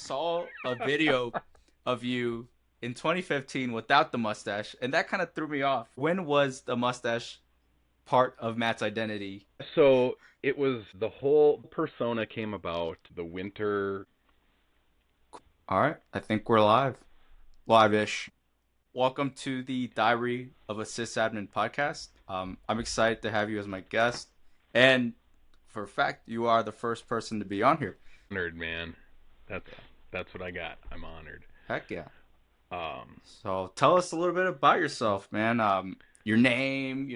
saw a video of you in 2015 without the mustache, and that kind of threw me off. When was the mustache part of Matt's identity? So it was the whole persona came about the winter. All right, I think we're live-ish. Welcome to the Diary of a SysAdmin podcast. I'm excited to have you as my guest, and for a fact, you are the first person to be on here. Honored, man. That's that's what I got. I'm honored. Heck yeah! Um, So tell us a little bit about yourself, man. Your name,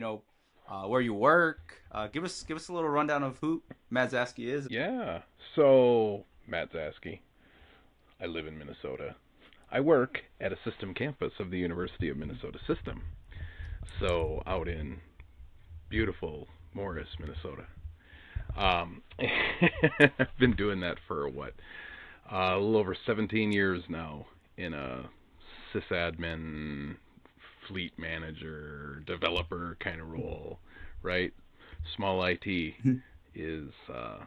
where you work. Give us a little rundown of who Matt Zaske is. yeah. So Matt Zaske. I live in Minnesota. I work at a system campus of the University of Minnesota System. So out in beautiful Morris, Minnesota. I've been doing that for a little over 17 years now in a sysadmin, fleet manager, developer kind of role, right? Small IT is a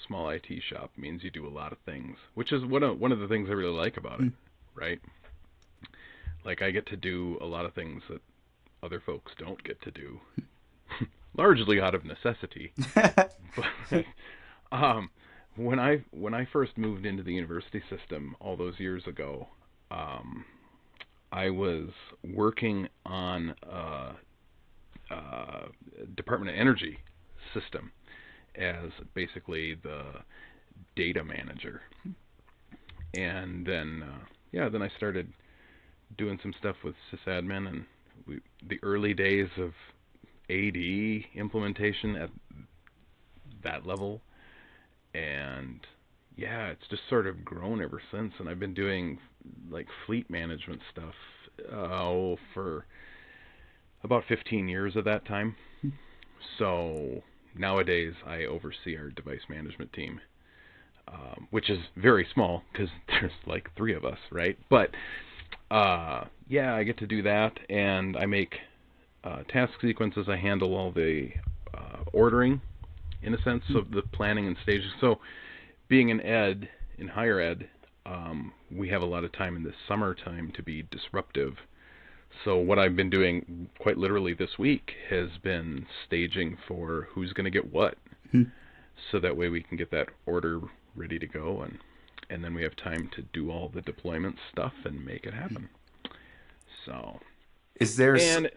small IT shop means you do a lot of things, which is one of the things I really like about it, right? Like I get to do a lot of things that other folks don't get to do, largely out of necessity. But when I first moved into the university system all those years ago, I was working on a Department of Energy system as basically the data manager, and then I started doing some stuff with sysadmin, and the early days of AD implementation at that level, and yeah, it's just sort of grown ever since. And I've been doing like fleet management stuff for about 15 years of that time. So nowadays I oversee our device management team, which is very small because there's like three of us, right? But yeah, I get to do that, and I make task sequences. I handle all the ordering, in a sense, of the planning and staging. So being in higher ed, we have a lot of time in the summertime to be disruptive. So what I've been doing quite literally this week has been staging for who's going to get what, so that way we can get that order ready to go, and then we have time to do all the deployment stuff and make it happen. So, Is there and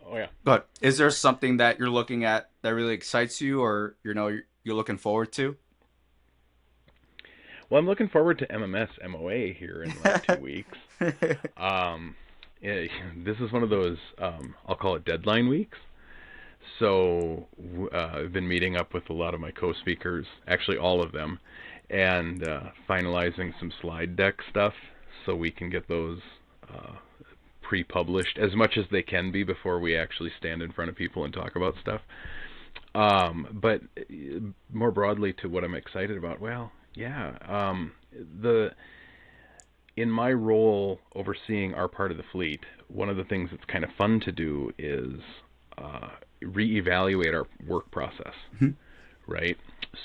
oh yeah. but is there something that you're looking at that really excites you, or you're looking forward to? Well, I'm looking forward to MMS MOA here in like 2 weeks. Um, this is one of those, I'll call it deadline weeks. So I've been meeting up with a lot of my co-speakers, actually all of them, and finalizing some slide deck stuff so we can get those pre-published as much as they can be before we actually stand in front of people and talk about stuff. But more broadly to what I'm excited about, well, yeah, the in my role overseeing our part of the fleet, one of the things that's kind of fun to do is reevaluate our work process, right?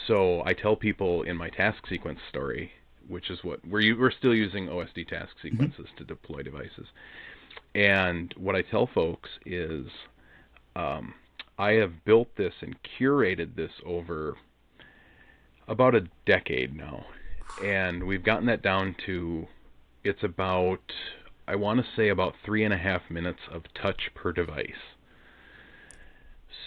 So I tell people in my task sequence story, which is what we're still using OSD task sequences to deploy devices. And what I tell folks is I have built this and curated this over about a decade now. And we've gotten that down to, it's about, I want to say about 3.5 minutes of touch per device.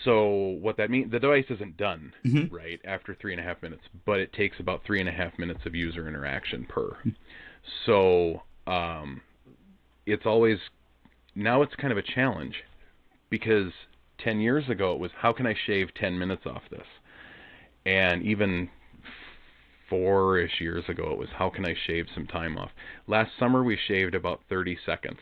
So what that means, the device isn't done, right, after 3.5 minutes, but it takes about 3.5 minutes of user interaction per. So it's always, now it's kind of a challenge, because 10 years ago it was, how can I shave 10 minutes off this? And even 4-ish years ago it was, how can I shave some time off? Last summer we shaved about 30 seconds.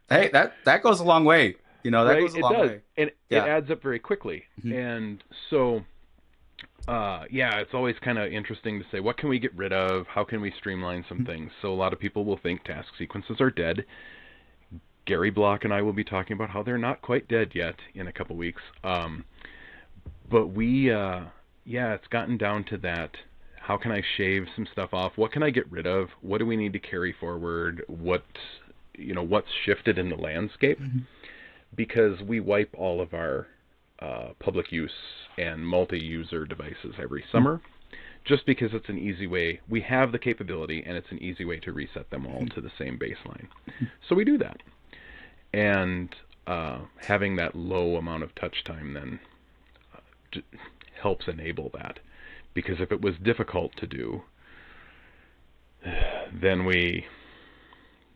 Hey, that goes a long way. That Right, goes a it long does, way. and it Yeah. adds up very quickly. And so, yeah, it's always kind of interesting to say, what can we get rid of? How can we streamline some things? So a lot of people will think task sequences are dead. Gary Block and I will be talking about how they're not quite dead yet in a couple weeks. But yeah, it's gotten down to that. how can I shave some stuff off? What can I get rid of? What do we need to carry forward? What's shifted in the landscape? Mhm. Because we wipe all of our public use and multi-user devices every summer, just because it's an easy way. We have the capability, and it's an easy way to reset them all to the same baseline. So we do that, and having that low amount of touch time then helps enable that. Because if it was difficult to do, then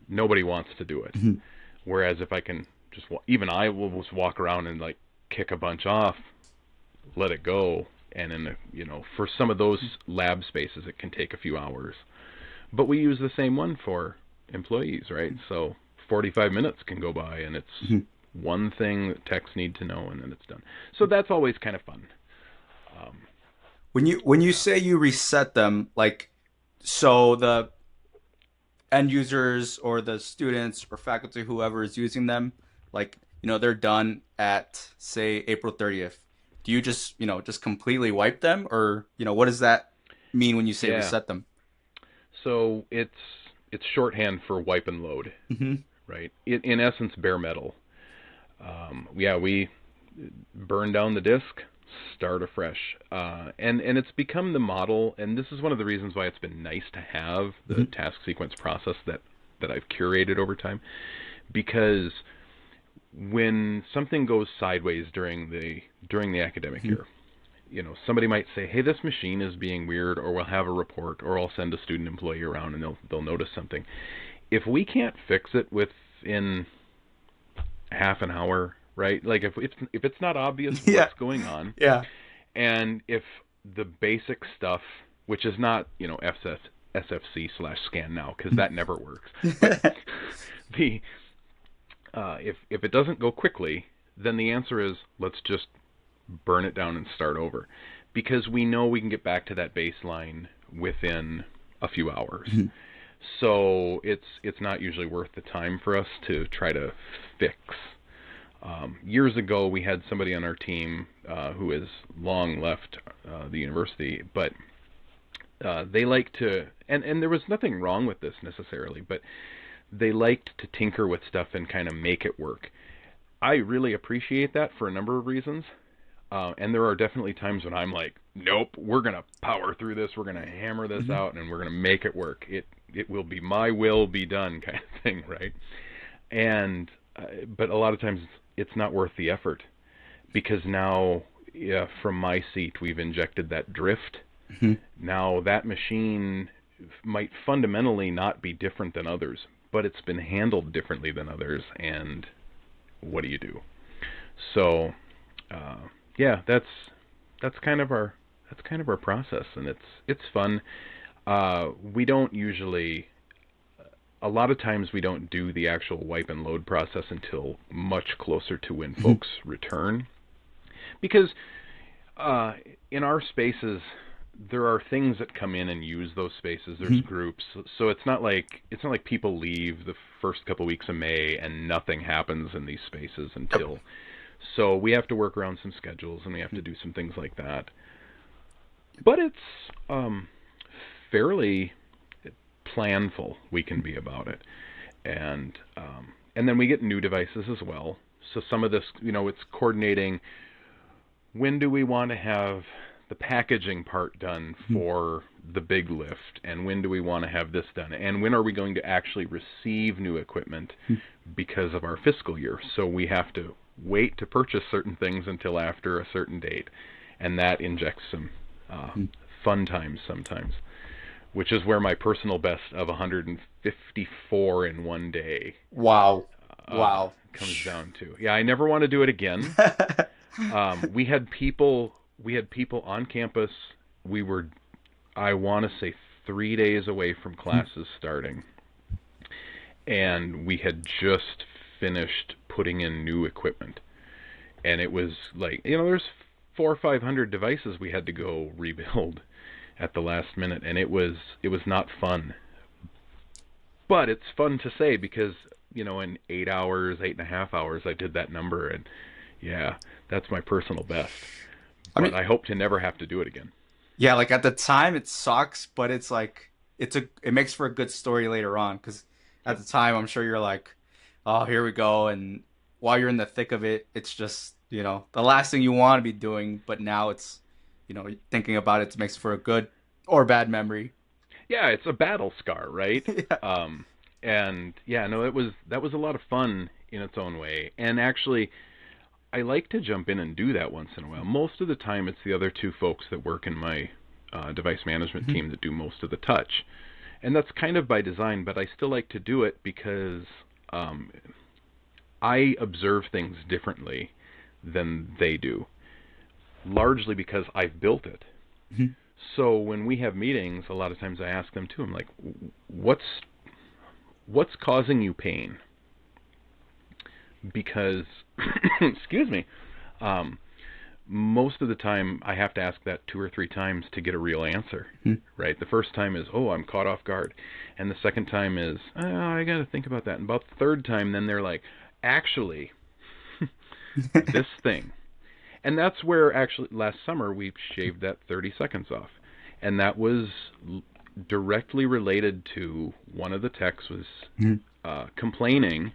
nobody wants to do it. Mhm. Whereas if I can even I will just walk around and like kick a bunch off, let it go, and for some of those lab spaces it can take a few hours. But we use the same one for employees, right? So 45 minutes can go by and it's Mhm. one thing that techs need to know, and then it's done. So that's always kind of fun. Um, When you say you reset them, like, so the end users or the students or faculty, whoever is using them, like, they're done at, say, April 30th. Do you just completely wipe them, or what does that mean when you say yeah. reset them? So it's shorthand for wipe and load, Hmm. right? In essence, bare metal. Yeah, we burn down the disk, start afresh, and it's become the model. And this is one of the reasons why it's been nice to have the Hmm. task sequence process that I've curated over time, because when something goes sideways during the academic Hmm. year, somebody might say, "Hey, this machine is being weird," or we'll have a report, or I'll send a student employee around and they'll notice something. If we can't fix it within half an hour, right? Like if it's not obvious Yeah, what's going on, yeah. and if the basic stuff, which is not SFC/scan now, because that never works, but the if it doesn't go quickly, then the answer is let's just burn it down and start over, because we know we can get back to that baseline within a few hours. So it's not usually worth the time for us to try to fix. Years ago, we had somebody on our team who has long left the university, but they like to, and there was nothing wrong with this necessarily, but they liked to tinker with stuff and kind of make it work. I really appreciate that for a number of reasons. And there are definitely times when I'm like, nope, we're gonna power through this. We're gonna hammer this Mhm. out, and we're gonna make it work. It will be my will be done kind of thing, right? And but a lot of times it's not worth the effort, because now, yeah, from my seat, we've injected that drift. Mhm. Now that machine might fundamentally not be different than others, but it's been handled differently than others, and what do you do? So uh, yeah, that's kind of our process, and it's fun. We don't usually. A lot of times we don't do the actual wipe and load process until much closer to when Mhm. folks return, because uh, in our spaces there are things that come in and use those spaces. There's Mhm. groups, so it's not like people leave the first couple weeks of May and nothing happens in these spaces Yep. until. So we have to work around some schedules, and we have to do some things like that. But it's um, fairly planful we can be about it, and then we get new devices as well. So some of this, it's coordinating when do we want to have the packaging part done Mhm. for the big lift, and when do we want to have this done, and when are we going to actually receive new equipment because of our fiscal year. So we have to wait to purchase certain things until after a certain date, and that injects some uh, Mhm. fun times sometimes, which is where my personal best of 154 in one day Wow. uh, Wow. comes down to. Yeah, I never want to do it again. We had people on campus. We were, I want to say, 3 days away from classes starting, and we had just finished putting in new equipment. And it was like, there's 400 or 500 devices we had to go rebuild at the last minute, and it was not fun. But it's fun to say because, in 8 hours, 8.5 hours, I did that number, and yeah, that's my personal best. I But mean, I hope to never have to do it again. Yeah, like at the time it sucks, but it's like it makes for a good story later on because at Yep. the time I'm sure you're like, oh, here we go, and while you're in the thick of it, it's just, the last thing you want to be doing, but now it's, thinking about it makes for a good or bad memory. Yeah, it's a battle scar, right? Yeah. Um, and yeah, no, that was a lot of fun in its own way. And actually, I like to jump in and do that once in a while. Most of the time, it's the other two folks that work in my device management Mhm. team that do most of the touch, and that's kind of by design. But I still like to do it because um, I observe things differently than they do, largely because I've built it. Mhm. So when we have meetings, a lot of times I ask them too. I'm like, "What's what's causing you pain?" Because, excuse me, um, most of the time I have to ask that two or three times to get a real answer. Mhm. Right? The first time is, "Oh, I'm caught off guard," and the second time is, "Oh, I got to think about that." And about the third time, then they're like, "Actually, this thing." And that's where actually last summer we shaved that 30 seconds off. And that was directly related to one of the techs was Mhm. complaining,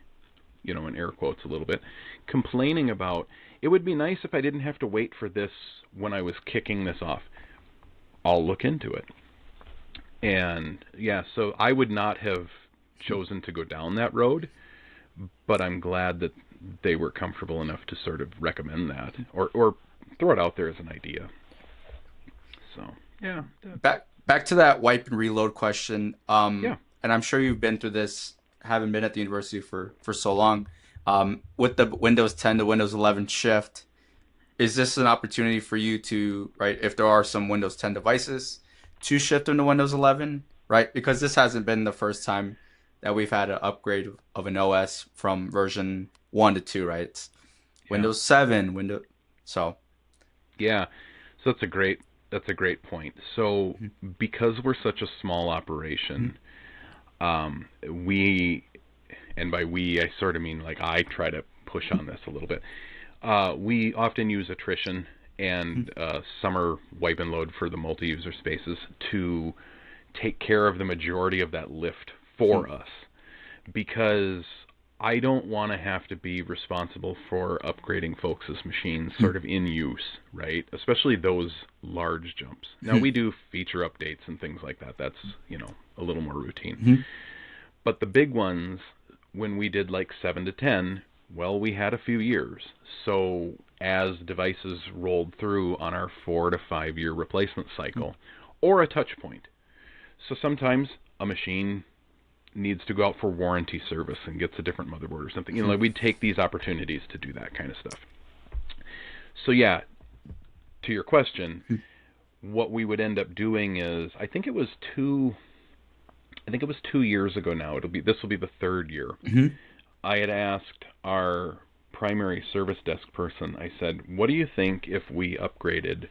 in air quotes a little bit, complaining about it would be nice if I didn't have to wait for this when I was kicking this off. I'll look into it. And yeah, so I would not have chosen to go down that road, but I'm glad that they were comfortable enough to sort of recommend that or throw it out there as an idea. So yeah, Back to that wipe and reload question. yeah. And I'm sure you've been through this, having been at the university for so long. With the Windows 10 to Windows 11 shift, is this an opportunity for you to, right, if there are some Windows 10 devices, to shift them to Windows 11, right? Because this hasn't been the first time that we've had an upgrade of an OS from version 1 to 2, right? It's Yeah. Windows 7, Windows. So, Yeah. So that's a great point. So mhm, because we're such a small mhm, operation, we and by we I sort of mean like I try to push on this a little bit. We often use attrition mhm, and summer wipe and load for the multi-user spaces to take care of the majority of that lift mhm, for us because I don't want to have to be responsible for upgrading folks' machines mhm, sort of in use, right? Especially those large jumps. Now mhm, we do feature updates and things like that. That's, a little more routine. mhm, But the big ones, when we did like 7 to 10, well, we had a few years. So as devices rolled through on our 4 to 5 year replacement mhm, cycle, or a touch point. So sometimes a machine needs to go out for warranty service and gets a different motherboard or something. mhm, Like we'd take these opportunities to do that kind of stuff. So yeah, to your question, mhm, what we would end up doing is I think it was 2 years ago now. This will be the third year. mhm, I had asked our primary service desk person, I said, "What do you think if we upgraded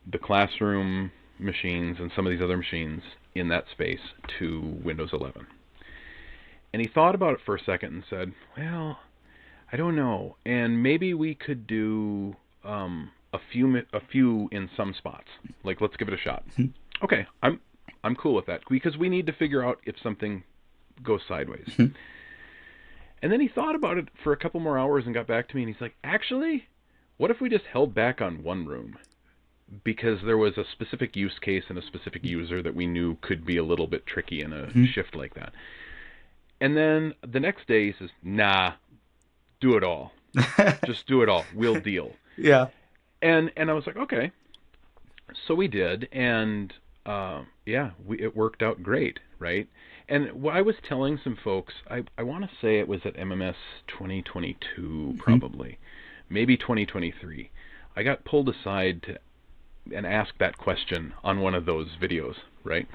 the classroom machines and some of these other machines in that space to Windows 11?" And he thought about it for a second and said, "Well, I don't know, and maybe we could do a few in some spots. Like, let's give it a shot." mhm, Okay, I'm cool with that because we need to figure out if something goes sideways. mhm, And then he thought about it for a couple more hours and got back to me and he's like, "Actually, what if we just held back on one room?" Because there was a specific use case and a specific user that we knew could be a little bit tricky in a mhm. shift like that. And then the next day he says, "Nah, do it all. Just do it all. We'll deal." Yeah. And I was like, "Okay." So we did, and yeah, it worked out great, right? And what I was telling some folks, I want to say it was at MMS 2022, Mhm, probably, maybe 2023. I got pulled aside to and asked that question on one of those videos, right?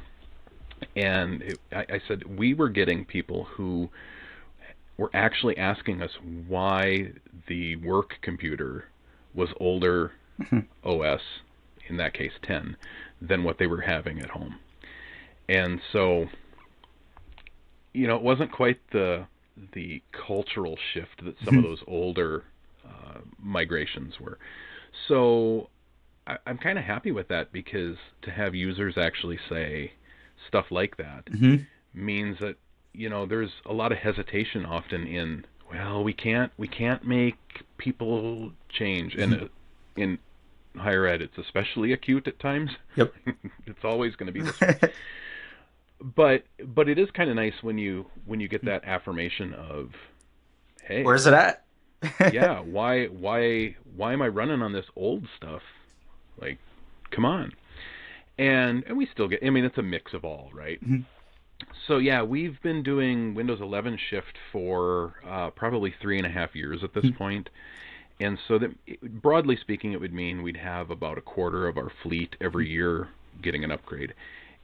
And I said we were getting people who were actually asking us why the work computer was older mhm, OS, in that case 10, than what they were having at home. And so, it wasn't quite the cultural shift that some of mhm, those older migrations were. So I'm kind of happy with that because to have users actually say stuff like that Hmm. means that there's a lot of hesitation often in, well, we can't make people change, and Hmm. in higher ed it's especially acute at times. Yep. It's always going to be this way. But it is kind of nice when you get that affirmation of, hey, Where's it at? yeah, why am I running on this old stuff? Like, come on. And we still get, I mean, it's a mix of all, right? Mhm. So yeah, we've been doing Windows 11 Shift for probably 3.5 years at this point. And so that, broadly speaking, it would mean we'd have about a quarter of our fleet every year getting an upgrade.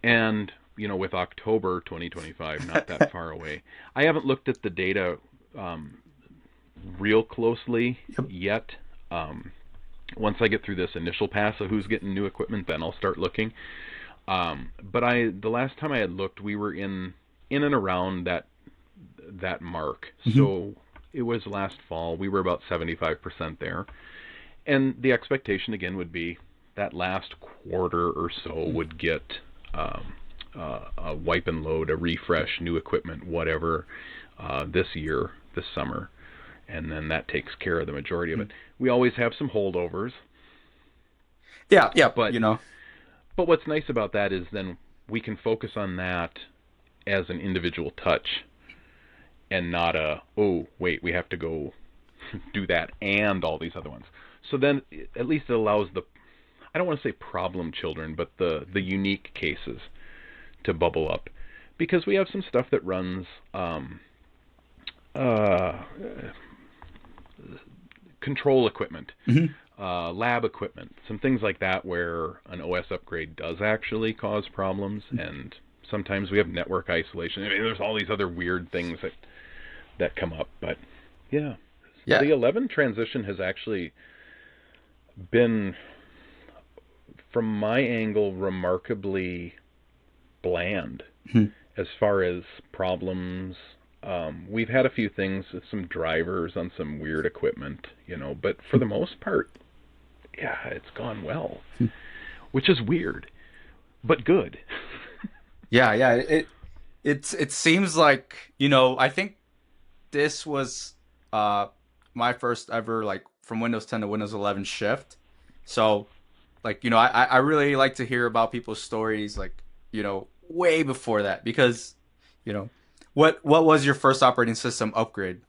And with October 2025 not that far away, I haven't looked at the data um, real closely Yep. yet. Um, Once I get through this initial pass of who's getting new equipment, then I'll start looking. But the last time I had looked, we were in and around that mark. Hmm. So it was last fall. We were about 75% there, and the expectation again would be that last quarter or so would get um, a wipe and load, a refresh, new equipment, whatever, this year, this summer, and then that takes care of the majority of it. We always have some holdovers, Yeah, yeah, but what's nice about that is then we can focus on that as an individual touch and not a, oh wait, we have to go do that and all these other ones. So then at least it allows the, I don't want to say problem children, but the unique cases to bubble up, because we have some stuff that runs uh, control equipment, hmm lab equipment, some things like that where an OS upgrade does actually cause problems, and sometimes we have network isolation. I mean, there's all these other weird things that come up, but yeah, yeah. the 11 transition has actually been, from my angle, remarkably bland Mhm. as far as problems. We've had a few things, some drivers on some weird equipment, but for the most part, yeah, it's gone well, which is weird, but good. Yeah, yeah. It seems like, I think this was uh my first ever like from Windows 10 to Windows 11 shift. So like, I really like to hear about people's stories like, way before that because, you know, what was your first operating system upgrade?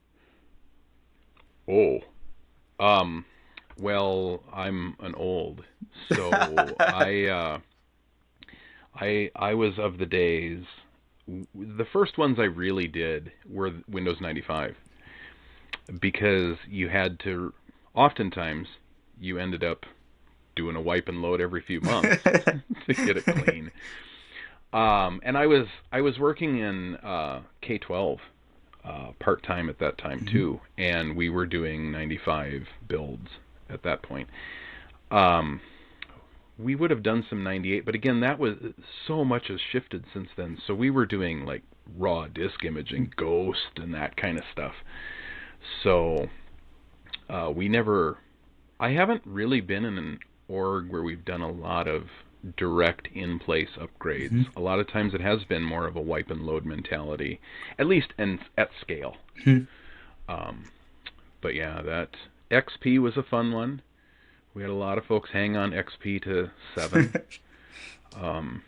Oh, um, well, I'm an old, so I was of the days. The first ones I really did were Windows 95, because you had to. Oftentimes, you ended up doing a wipe and load every few months to get it clean. And I was working in K-12 part time at that time Mhm. too, and we were doing 95 builds at that point. Um, we would have done some 98, but again, that was, so much has shifted since then. So we were doing like raw disk imaging, Ghost, and that kind of stuff. So we never. I haven't really been in an org where we've done a lot of direct in-place upgrades. Mhm. A lot of times it has been more of a wipe and load mentality, at least at scale. Mhm. Um, but yeah, that XP was a fun one. We had a lot of folks hang on XP to 7. Um,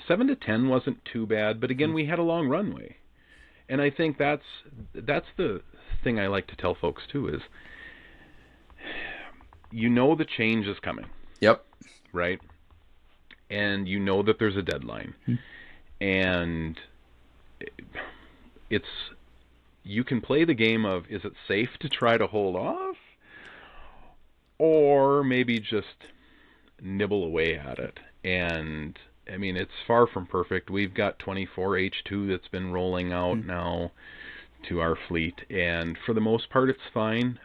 7 to 10 wasn't too bad, but again, we had a long runway. And I think that's the thing I like to tell folks too is, the change is coming, Yep. right? And that there's a deadline. And it's you can play the game of, is it safe to try to hold off, or maybe just nibble away at it. And I mean, it's far from perfect. We've got 24H2 that's been rolling out Mhm. now to our fleet, and for the most part it's fine.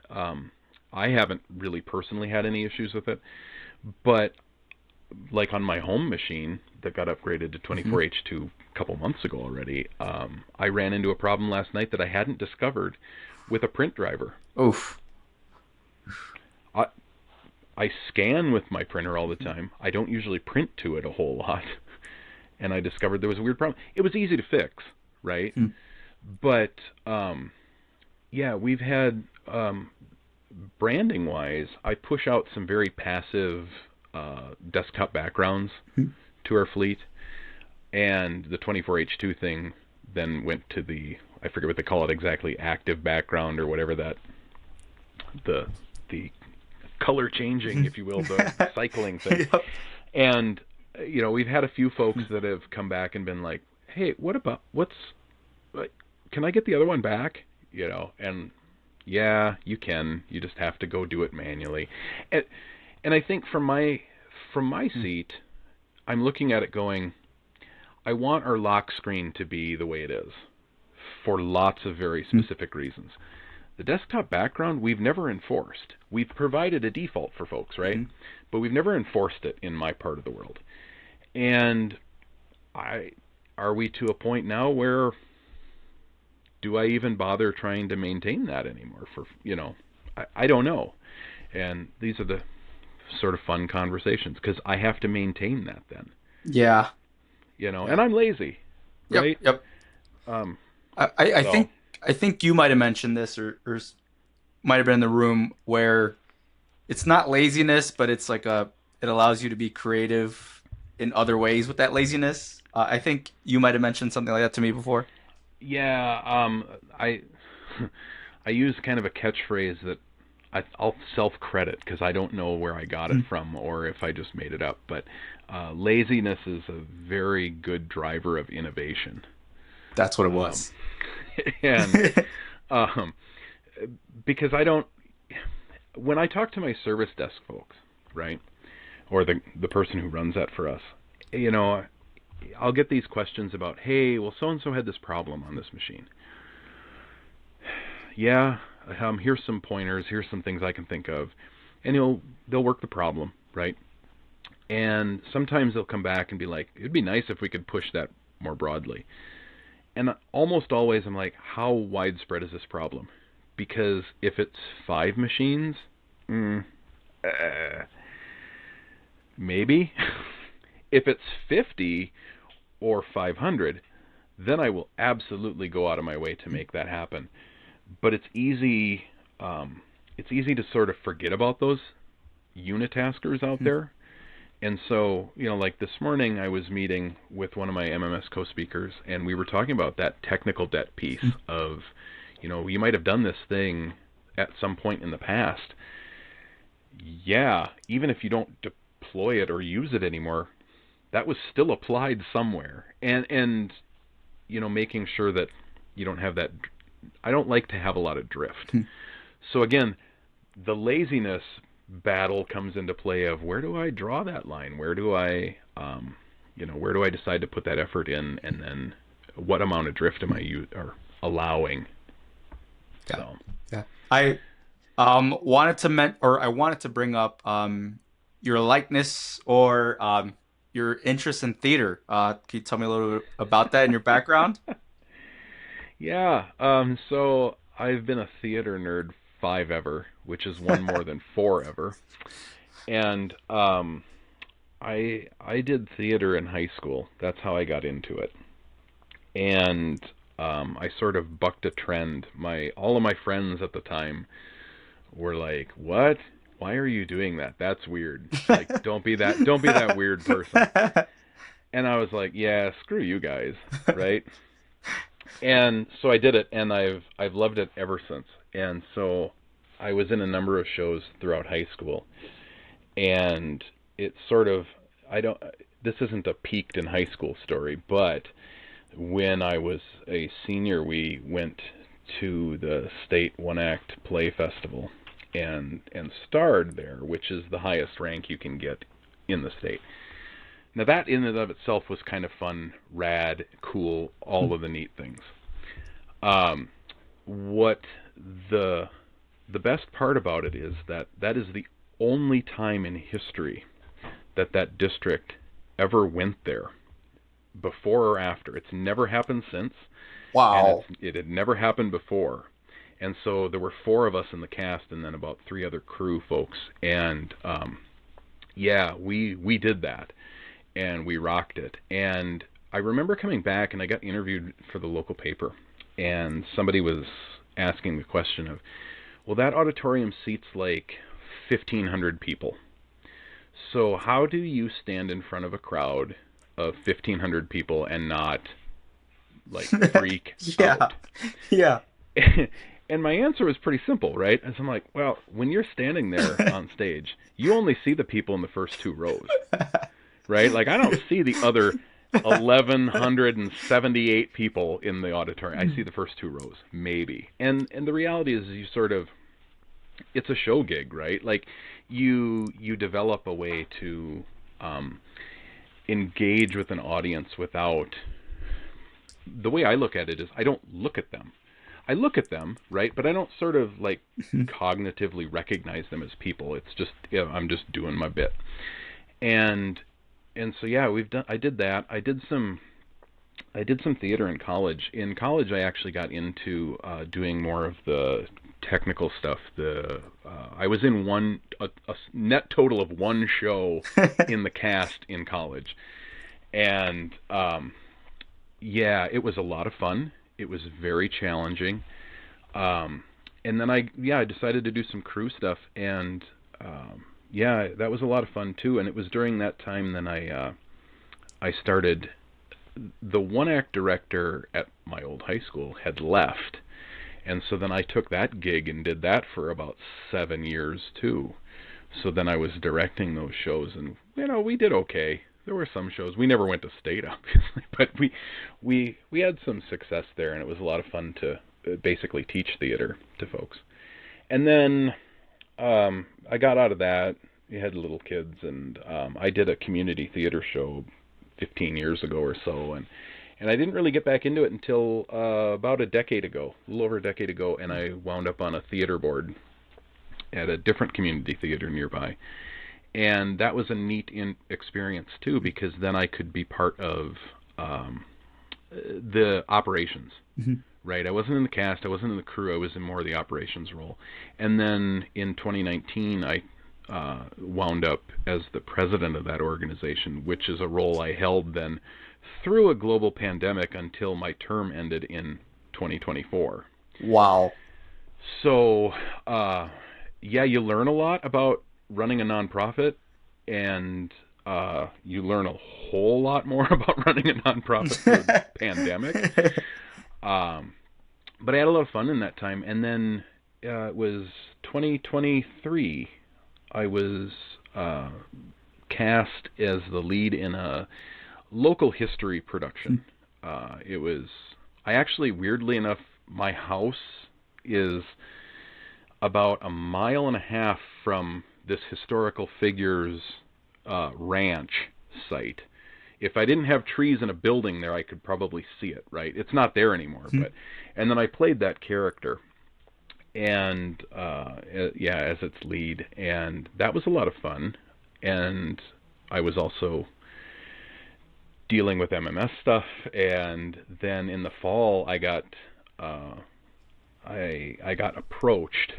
I haven't really personally had any issues with it, but like on my home machine that got upgraded to Mhm. 24H2 a couple months ago already, I ran into a problem last night that I hadn't discovered with a print driver. Oof. I, I scan with my printer all the time. I don't usually print to it a whole lot. And I discovered there was a weird problem. It was easy to fix, right? Hmm. But yeah, we've had branding wise, I push out some very passive desktop backgrounds Hmm. to our fleet, and the 24H2 thing then went to the, I forget what they call it exactly, active background or whatever that, the color changing, if you will, the cycling thing. Yep. And we've had a few folks that have come back and been like, "Hey, can I get the other one back?" And yeah, you can. You just have to go do it manually. And I think from my seat, I'm looking at it going, I want our lock screen to be the way it is for lots of very specific reasons. The desktop background we've never enforced. We've provided a default for folks, right? Mhm. But we've never enforced it in my part of the world. And are we to a point now where do I even bother trying to maintain that anymore? I don't know. And these are the sort of fun conversations because I have to maintain that then, Yeah. and Yeah. I'm lazy, Yep. right? Yep. Um, I so think you might have mentioned this, or might have been in the room where it's not laziness, but it's like it allows you to be creative in other ways with that laziness. I think you might have mentioned something like that to me before. yeah, I I use kind of a catchphrase that I'll self-credit because I don't know where I got it Hmm. from or if I just made it up. But laziness is a very good driver of innovation. That's what it Um, was. and um, because I don't, when I talk to my service desk folks, right, or the person who runs that for us, you know, I'll get these questions about, hey, well, so and so had this problem on this machine. Yeah, here's some pointers, here's some things I can think of, and they'll work the problem, right? And sometimes they'll come back and be like, it'd be nice if we could push that more broadly. And almost always I'm like, how widespread is this problem? Because if it's 5 machines, mm, uh, maybe. If it's 50 or 500, then I will absolutely go out of my way to make that happen. But it's easy. It's easy to sort of forget about those unitaskers out there. And so, like this morning, I was meeting with one of my MMS co-speakers, and we were talking about that technical debt piece of, you might have done this thing at some point in the past. Yeah, even if you don't deploy it or use it anymore, that was still applied somewhere. And making sure that you don't have that. I don't like to have a lot of drift. So again, the laziness battle comes into play of where do I draw that line? Where do I decide to put that effort in, and then what amount of drift am or allowing? Yeah. So Yeah. I I wanted to bring up your likeness or your interest in theater. Can you tell me a little bit about that and your background? yeah, so I've been a theater nerd 5 ever, which is one more than 4 ever, and I did theater in high school. That's how I got into it. And I sort of bucked a trend. All of my friends at the time were like, "What? Why are you doing that? That's weird. Like, don't be that weird person." And I was like, "Yeah, screw you guys, right?" And so I did it, and I've loved it ever since. And so I was in a number of shows throughout high school, and it's sort of I don't. This isn't a peaked in high school story, but when I was a senior, we went to the state one-act play festival and starred there, which is the highest rank you can get in the state. Now that in and of itself was kind of fun, rad, cool, all of the neat things. Um, what the the best part about it is that that is the only time in history that that district ever went there, before or after. It's never happened since, and Wow. it had never happened before. And so there were four of us in the cast, and then about three other crew folks. And yeah, we did that, and we rocked it. And I remember coming back, and I got interviewed for the local paper, and somebody was asking the question of, well, that auditorium seats like 1,500 people. So how do you stand in front of a crowd of 1,500 people and not like freak Yeah. out? Yeah. And my answer was pretty simple, right? As I'm like, well, when you're standing there on stage, you only see the people in the first two rows, right? Like I don't see the other 1,178 people in the auditorium. I see the first two rows, maybe. And the reality is, you sort of, it's a show gig, right? Like you develop a way to engage with an audience without. The way I look at it is, I don't look at them. I look at them, right? But I don't sort of like cognitively recognize them as people. It's just, you know, I'm just doing my bit. And so yeah, I did that. I did some theater in college. In college, I actually got into doing more of the technical stuff. I was in a net total of one show in the cast in college, and yeah, it was a lot of fun. It was very challenging. And then I decided to do some crew stuff, and yeah, that was a lot of fun too. And it was during that time then I started. The one act director at my old high school had left, and so then I took that gig and did that for about 7 years too. So then I was directing those shows, and you know, we did okay. There were some shows we never went to state, obviously, but we had some success there, and it was a lot of fun to basically teach theater to folks. And then I got out of that. We had little kids, and I did a community theater show 15 years ago or so, and I didn't really get back into it until about a decade ago, a little over a decade ago, and I wound up on a theater board at a different community theater nearby. And that was a neat experience too, because then I could be part of the operations. Right, I wasn't in the cast, I wasn't in the crew, I was in more of the operations role. And then in 2019, I wound up as the president of that organization, which is a role I held then through a global pandemic until my term ended in 2024. Wow. So, yeah, you learn a lot about running a nonprofit, and you learn a whole lot more about running a nonprofit through a pandemic. But I had a lot of fun in that time. And then it was 2023. I was cast as the lead in a local history production. It was, I actually, weirdly enough, my house is about a mile and a half from this historical figures ranch site. If I didn't have trees in a building there, I could probably see it, right? It's not there anymore, but, and then I played that character, and yeah, as its lead, and that was a lot of fun. And I was also dealing with MMS stuff, and then in the fall, I got approached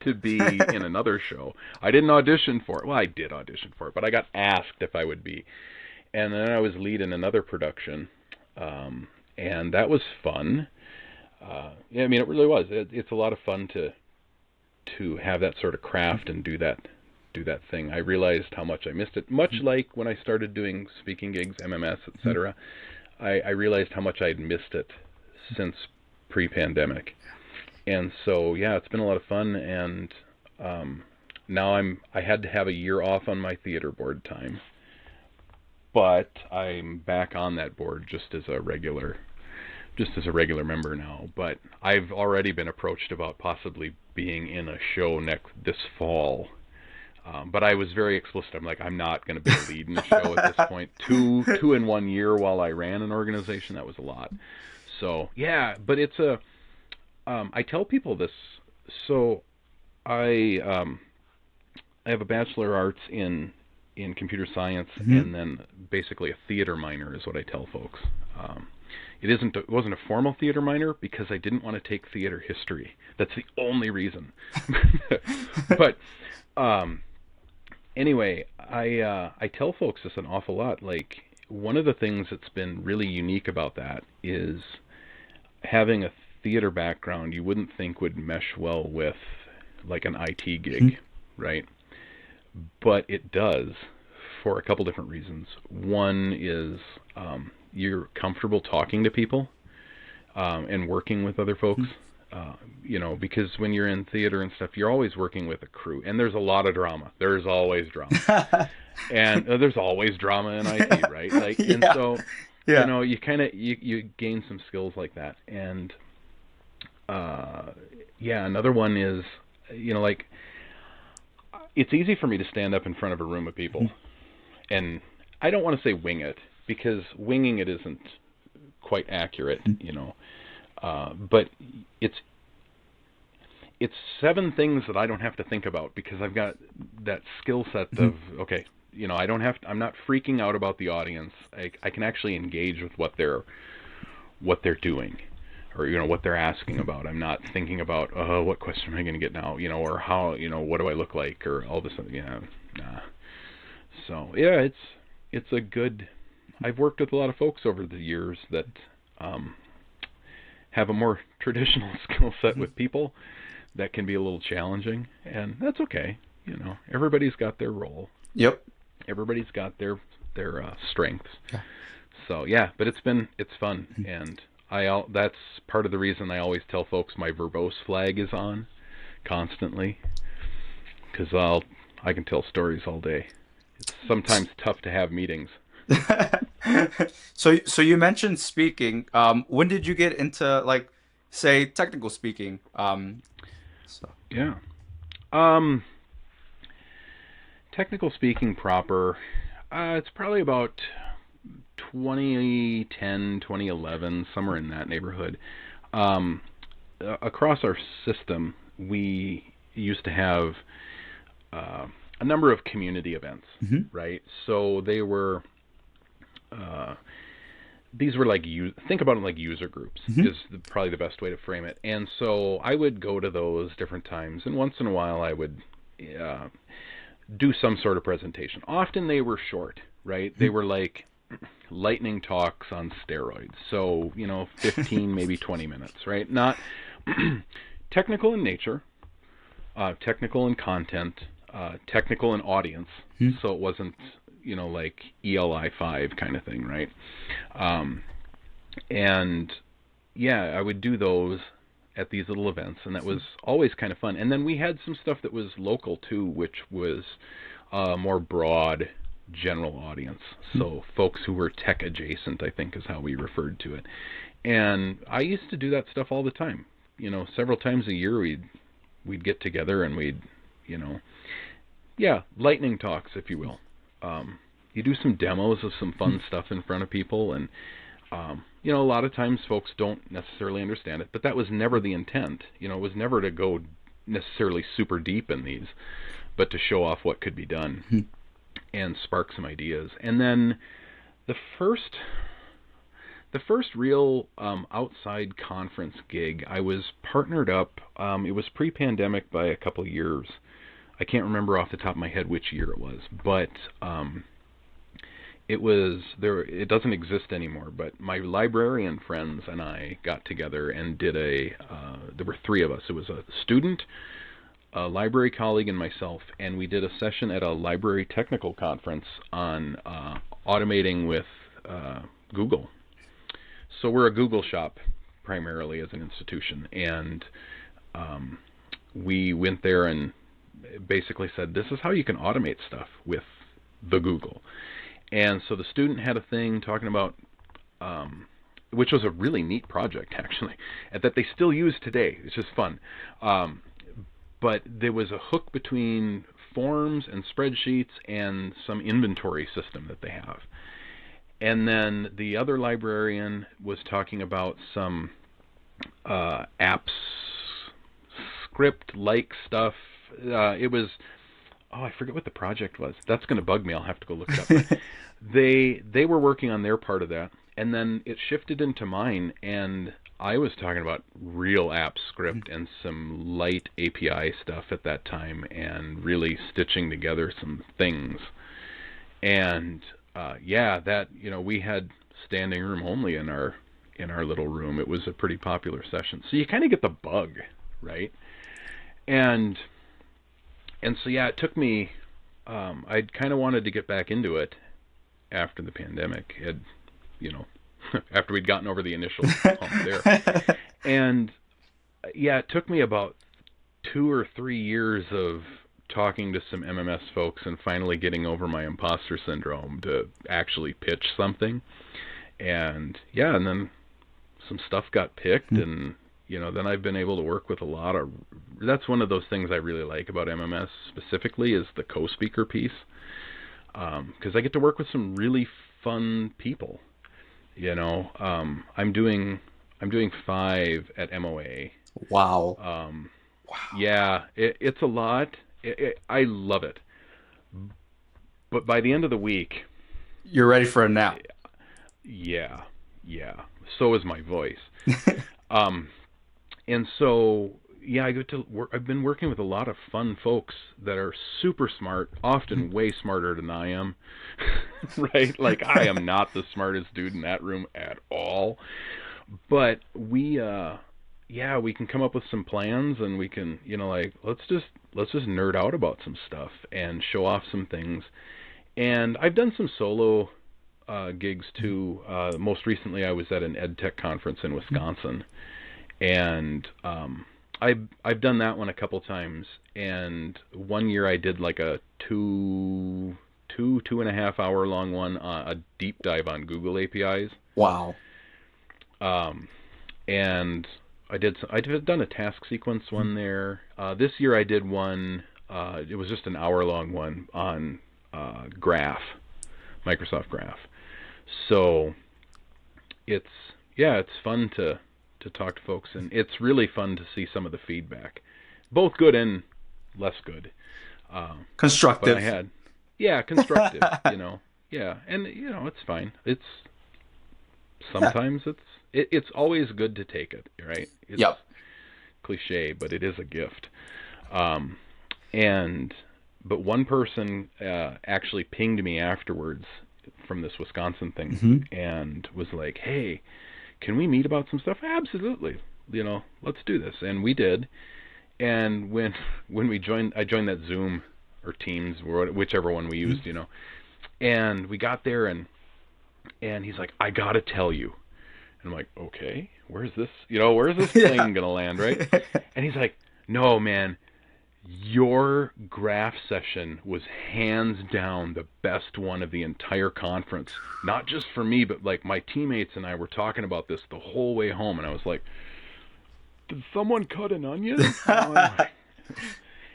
to be in another show. I didn't audition for it. Well, I did audition for it, but I got asked if I would be. And then I was lead in another production, and that was fun. Yeah, I mean, it really was. It's a lot of fun to have that sort of craft and do that thing. I realized how much I missed it. Much like when I started doing speaking gigs, MMS, etc. I realized how much I had missed it since pre-pandemic. And so, yeah, it's been a lot of fun. And now I had to have a year off on my theater board time, but I'm back on that board just as a regular member now. But I've already been approached about possibly being in a show this fall. But I was very explicit. I'm like, I'm not going to be a lead in a show at this point. Two in 1 year while I ran an organization, that was a lot. So yeah, but it's I tell people this. So I have a Bachelor of Arts in computer science, and then basically a theater minor is what I tell folks. It wasn't a formal theater minor because I didn't want to take theater history. That's the only reason. But um, anyway, I tell folks this an awful lot. Like, one of the things that's been really unique about that is having a theater background you wouldn't think would mesh well with like an IT gig, right? But it does for a couple different reasons. One is you're comfortable talking to people and working with other folks. Because when you're in theater and stuff, you're always working with a crew, and there's a lot of drama. There's always drama, and there's always drama in IT, right? Like, and Yeah. so, Yeah. you kind of you gain some skills like that, and yeah, another one is, like, it's easy for me to stand up in front of a room of people, and I don't want to say wing it because winging it isn't quite accurate. But it's it's seven things that I don't have to think about because I've got that skill set of, okay, I'm not freaking out about the audience. I can actually engage with what they're doing, or what they're asking about. I'm not thinking about, oh, what question am I going to get now, or how, what do I look like, or all this, nah. So yeah, it's a good. I've worked with a lot of folks over the years that have a more traditional skill set with people that can be a little challenging, and that's okay. Everybody's got their role. Yep. Everybody's got their strengths. Yeah. So yeah, but it's fun, and that's part of the reason I always tell folks my verbose flag is on constantly, because I can tell stories all day. It's sometimes tough to have meetings. So you mentioned speaking. When did you get into, like, say, technical speaking? So. Yeah. Um, Technical speaking proper, it's probably about 2010, 2011, somewhere in that neighborhood. Um, Across our system, we used to have uh, a number of community events, right? So uh, these were like, think about them like user groups is probably the best way to frame it. And so I would go to those different times, and once in a while I would do some sort of presentation. Often they were short, right? They were like lightning talks on steroids. So, 15, maybe 20 minutes, right? Not technical in nature, technical in content, technical in audience. So it wasn't, like ELI 5 kind of thing, right? And yeah, I would do those at these little events, and that was always kind of fun. And then we had some stuff that was local too, which was more broad general audience. So folks who were tech adjacent, I think is how we referred to it. And I used to do that stuff all the time. Several times a year we'd get together and we'd, lightning talks, if you will. You do some demos of some fun stuff in front of people, and a lot of times folks don't necessarily understand it, but that was never the intent. It was never to go necessarily super deep in these, but to show off what could be done and spark some ideas. And then the first real outside conference gig, I was partnered up. It was pre-pandemic by a couple of years. I can't remember off the top of my head which year it was, but it was there. It doesn't exist anymore. But my librarian friends and I got together and did there were three of us. It was a student, a library colleague, and myself, and we did a session at a library technical conference on automating with Google. So we're a Google shop primarily as an institution, and we went there and basically said, this is how you can automate stuff with the Google. And so the student had a thing talking about, which was a really neat project actually, and that they still use today. It's just fun. But there was a hook between forms and spreadsheets and some inventory system that they have. And then the other librarian was talking about some apps, script-like stuff. It was, I forget what the project was. That's going to bug me. I'll have to go look it up. But they were working on their part of that, and then it shifted into mine, and I was talking about real app script and some light API stuff at that time, and really stitching together some things. And yeah, that we had standing room only in our little room. It was a pretty popular session, so you kind of get the bug, right? And so yeah, it took me. I'd kind of wanted to get back into it after the pandemic. Had you know, after we'd gotten over the initial hump there, and yeah, it took me about 2 or 3 years of talking to some MMS folks and finally getting over my imposter syndrome to actually pitch something. And yeah, and then some stuff got picked, and then I've been able to work with a lot of. That's one of those things I really like about MMS specifically is the co-speaker piece, because I get to work with some really fun people. I'm doing 5 at MOA. Wow. Wow. Yeah, it's a lot. I love it, but by the end of the week, You're ready for a nap. yeah, yeah. So is my voice. Um, and so yeah, I get to work. I've been working with a lot of fun folks that are super smart, often way smarter than I am. Right? Like I am not the smartest dude in that room at all. But yeah, we can come up with some plans, and we can, like let's just nerd out about some stuff and show off some things. And I've done some solo gigs too. Most recently, I was at an ed tech conference in Wisconsin, and I've done that one a couple times. And one year I did like a 2.5 hour long one, a deep dive on Google APIs. Wow. Um, and I've done a task sequence one there. This year I did one. It was just an hour long one on Graph, Microsoft Graph. So it's fun to talk to folks, and it's really fun to see some of the feedback, both good and less good. But I Constructive. had, yeah, constructive, yeah, and it's fine. It's Yeah. sometimes it's always good to take it, right? It's Yep. cliche, but it is a gift. Um, and but one person actually pinged me afterwards from this Wisconsin thing Hmm. and was like, "Hey, can we meet about some stuff?" Absolutely. Let's do this. And we did. And when I joined that Zoom or Teams, or whichever one we used, and we got there, and he's like, "I gotta tell you." And I'm like, "Okay, where's this Yeah. plane gonna land, right?" And he's like, "No, man, your graph session was hands down the best one of the entire conference. Not just for me, but like my teammates and I were talking about this the whole way home." And I was like, "Did someone cut an onion?"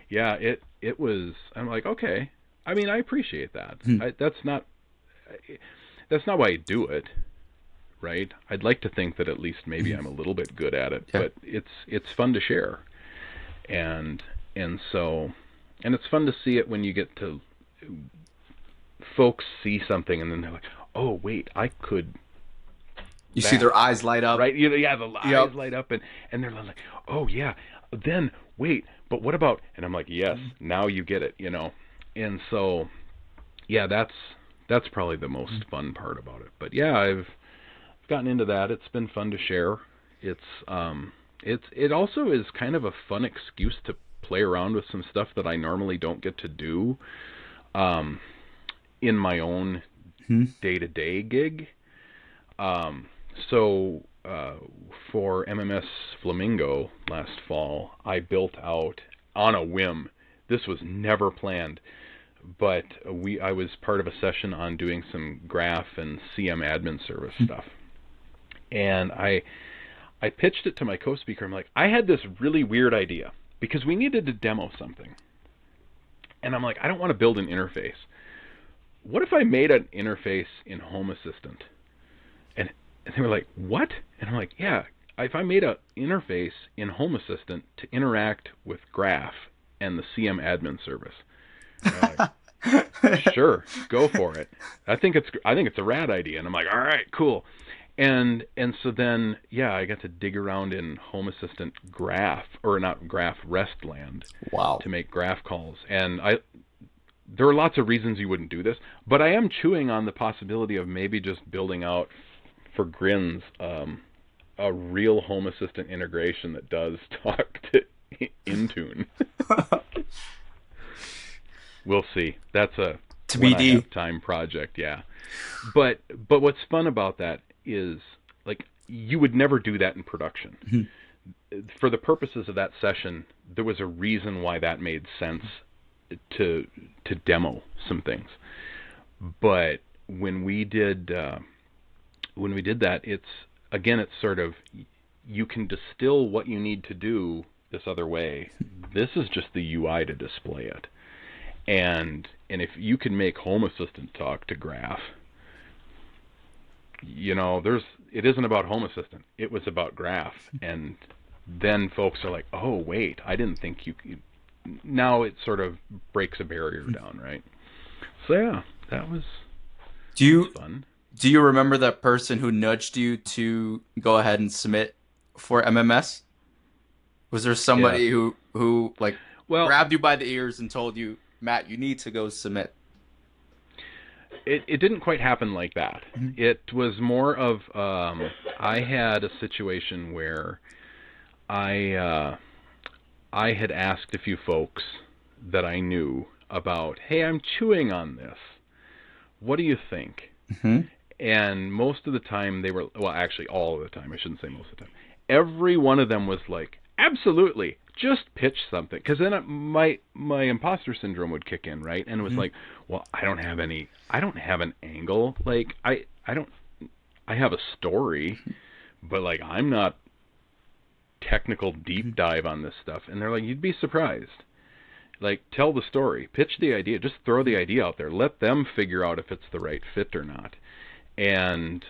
Yeah, it was. I'm like, "Okay." I mean, I appreciate that. That's not why I do it, right? I'd like to think that at least maybe I'm a little bit good at it, Yeah. but it's fun to share. And so it's fun to see it when you get to folks see something, and then they're like, "Oh, wait, I could You see that." their eyes light up. Right? Yeah, the eyes Yep. light up, and they're like, "Oh yeah, then wait, but what about?" And I'm like, "Yes, now you get it." And so yeah, that's probably the most fun part about it. But yeah, I've gotten into that. It's been fun to share. It also is kind of a fun excuse to play around with some stuff that I normally don't get to do um, in my own Mhm. day-to-day gig. So for MMS Flamingo last fall, I built out on a whim. This was never planned, but I was part of a session on doing some graph and CM admin service stuff, and I pitched it to my co-speaker. I'm like, I had this really weird idea because we needed to demo something, and I'm like, I don't want to build an interface. What if I made an interface in Home Assistant? And they were like, what? And I'm like, yeah, if I made an interface in Home Assistant to interact with Graph and the CM admin service. And they're like, sure, go for it. I think it's a rad idea. And I'm like, all right, cool. And so then, yeah, I got to dig around in Home Assistant graph, or not graph, rest land, Wow. to make graph calls. And there are lots of reasons you wouldn't do this, but I am chewing on the possibility of maybe just building out for grins a real Home Assistant integration that does talk to Intune. We'll see. That's a To when be I D. have time project, yeah. But what's fun about that is, like, you would never do that in production. Mhm. For the purposes of that session, there was a reason why that made sense to demo some things. But when we did that, it's sort of, you can distill what you need to do this other way. This is just the UI to display it. And if you can make Home Assistant talk to Graph, it isn't about Home Assistant. It was about Graph. And then folks are like, oh, wait, I didn't think you could. Now it sort of breaks a barrier down, right? So yeah, Do that was you fun. do you remember that person who nudged you to go ahead and submit for MMS? Was there Yes. somebody who like Well, grabbed you by the ears and told you, Matt, you need to go submit? it didn't quite happen like that. Mhm. It was more of, I had a situation where I I had asked a few folks that I knew about, hey, I'm chewing on this. What do you think? Mhm. And most of the time they were, well, actually all of the time, I shouldn't say most of the time. Every one of them was like, absolutely, just pitch something. Because then my imposter syndrome would kick in, right? And it was Mhm. like, well, I don't have an angle. Like, I don't, I have a story, but like, I'm not technical deep Mhm. dive on this stuff. And they're like, you'd be surprised. Like, tell the story, pitch the idea, just throw the idea out there, let them figure out if it's the right fit or not. And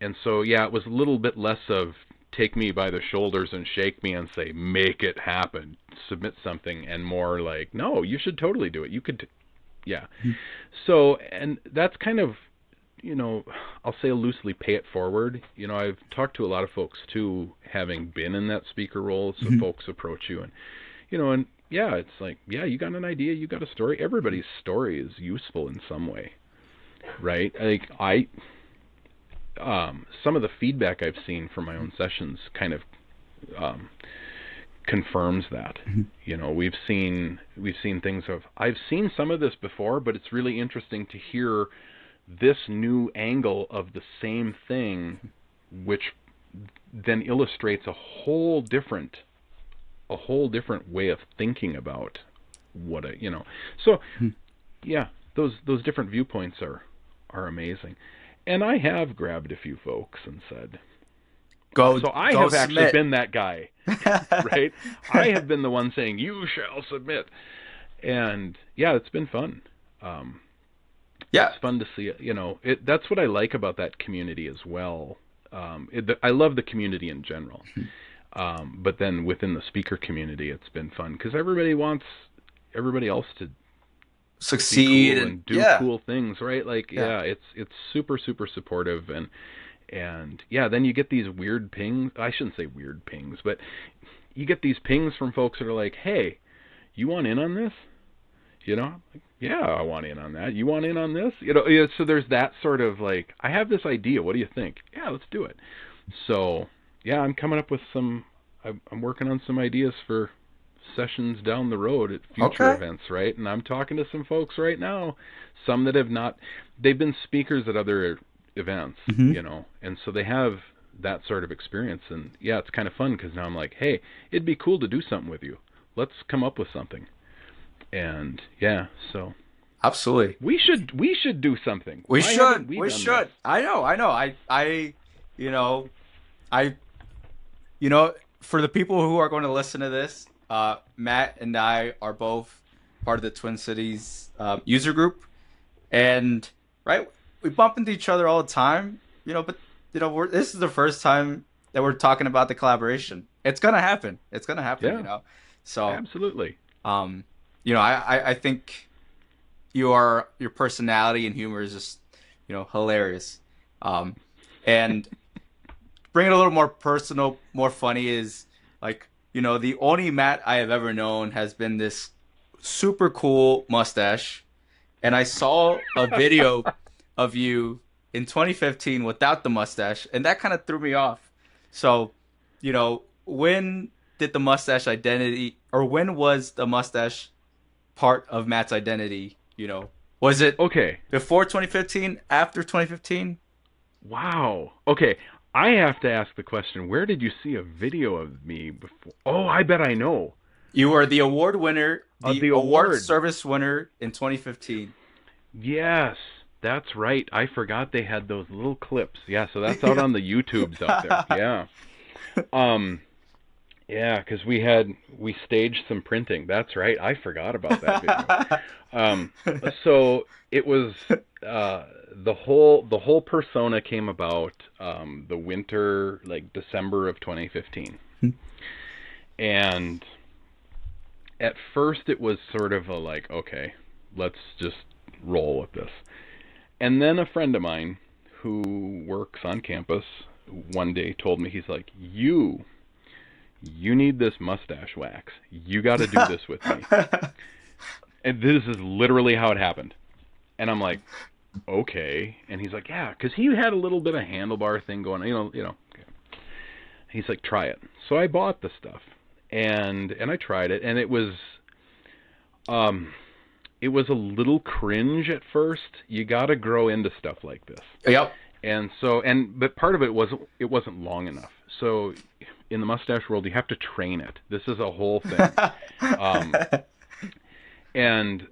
and so, yeah, it was a little bit less of take me by the shoulders and shake me and say make it happen, submit something, and more like, no, you should totally do it, you could yeah. Mhm. So, and that's kind of, I'll say loosely, pay it forward. I've talked to a lot of folks too, having been in that speaker role. So Mhm. folks approach you, and yeah, it's like, yeah, you got an idea, you got a story. Everybody's story is useful in some way, right? Like, some of the feedback I've seen from my own sessions kind of um, confirms that. Mhm. We've seen things of, I've seen some of this before, but it's really interesting to hear this new angle of the same thing, which then illustrates a whole different way of thinking about what So Mhm. yeah, those different viewpoints are amazing. And I have grabbed a few folks and said, Go so I go have actually submit. been that guy, right? I have been the one saying, you shall submit. And yeah, it's been fun. Um, Yeah. it's fun to see it. That's what I like about that community as well. I love the community in general. But then within the speaker community, it's been fun because everybody wants everybody else to be Succeed cool and and do yeah. cool things, right? Like, Yeah. yeah, it's super super supportive. And yeah, then you get these weird pings. I shouldn't say weird pings, but you get these pings from folks that are like, "Hey, you want in on this?" Like, yeah, I want in on that. You want in on this? Yeah, so there's that sort of like, I have this idea. What do you think? Yeah, let's do it. So yeah, I'm coming up with some. I'm working on some ideas for sessions down the road at future Okay. events, right? And I'm talking to some folks right now, some that have not, they've been speakers at other events, Mhm. and so they have that sort of experience. And yeah, it's kind of fun because now I'm like, hey, it'd be cool to do something with you. Let's come up with something. And yeah, so Absolutely. we should do something. We Why haven't should. we We done this? should. I know. I know. You know, I, you know, for the people who are going to listen to this, Matt and I are both part of the Twin Cities user group, and right, we bump into each other all the time. But this is the first time that we're talking about the collaboration. It's gonna happen. It's gonna happen. Yeah, So, absolutely. um, I think your personality and humor is just hilarious. Um, And bring it a little more personal, more funny is like, the only Matt I have ever known has been this super cool mustache. And I saw a video of you in 2015 without the mustache, and that kind of threw me off. So, when did the mustache identity, or when was the mustache part of Matt's identity? Was it Okay. before 2015, after 2015? Wow. Okay. I have to ask the question, where did you see a video of me before? Oh, I bet I know. You were the award winner, the The award award. service winner in 2015. Yes, that's right. I forgot they had those little clips. Yeah, so that's out Yeah. on the YouTubes out there. Yeah. Um, yeah, 'cause we staged some printing. That's right. I forgot about that video. Um, so it was the whole persona came about the winter, like December of 2015. And at first it was sort of a like, okay, let's just roll with this. And then a friend of mine who works on campus one day told me, he's like, you need this mustache wax. You got to do this with me. And this is literally how it happened. And I'm like, okay. And he's like, yeah, because he had a little bit of handlebar thing going, Okay. He's like, try it. So I bought the stuff, and I tried it, and um, it was a little cringe at first. You got to grow into stuff like this. Yep. And so, but part of it wasn't long enough. So in the mustache world, you have to train it. This is a whole thing. Um, and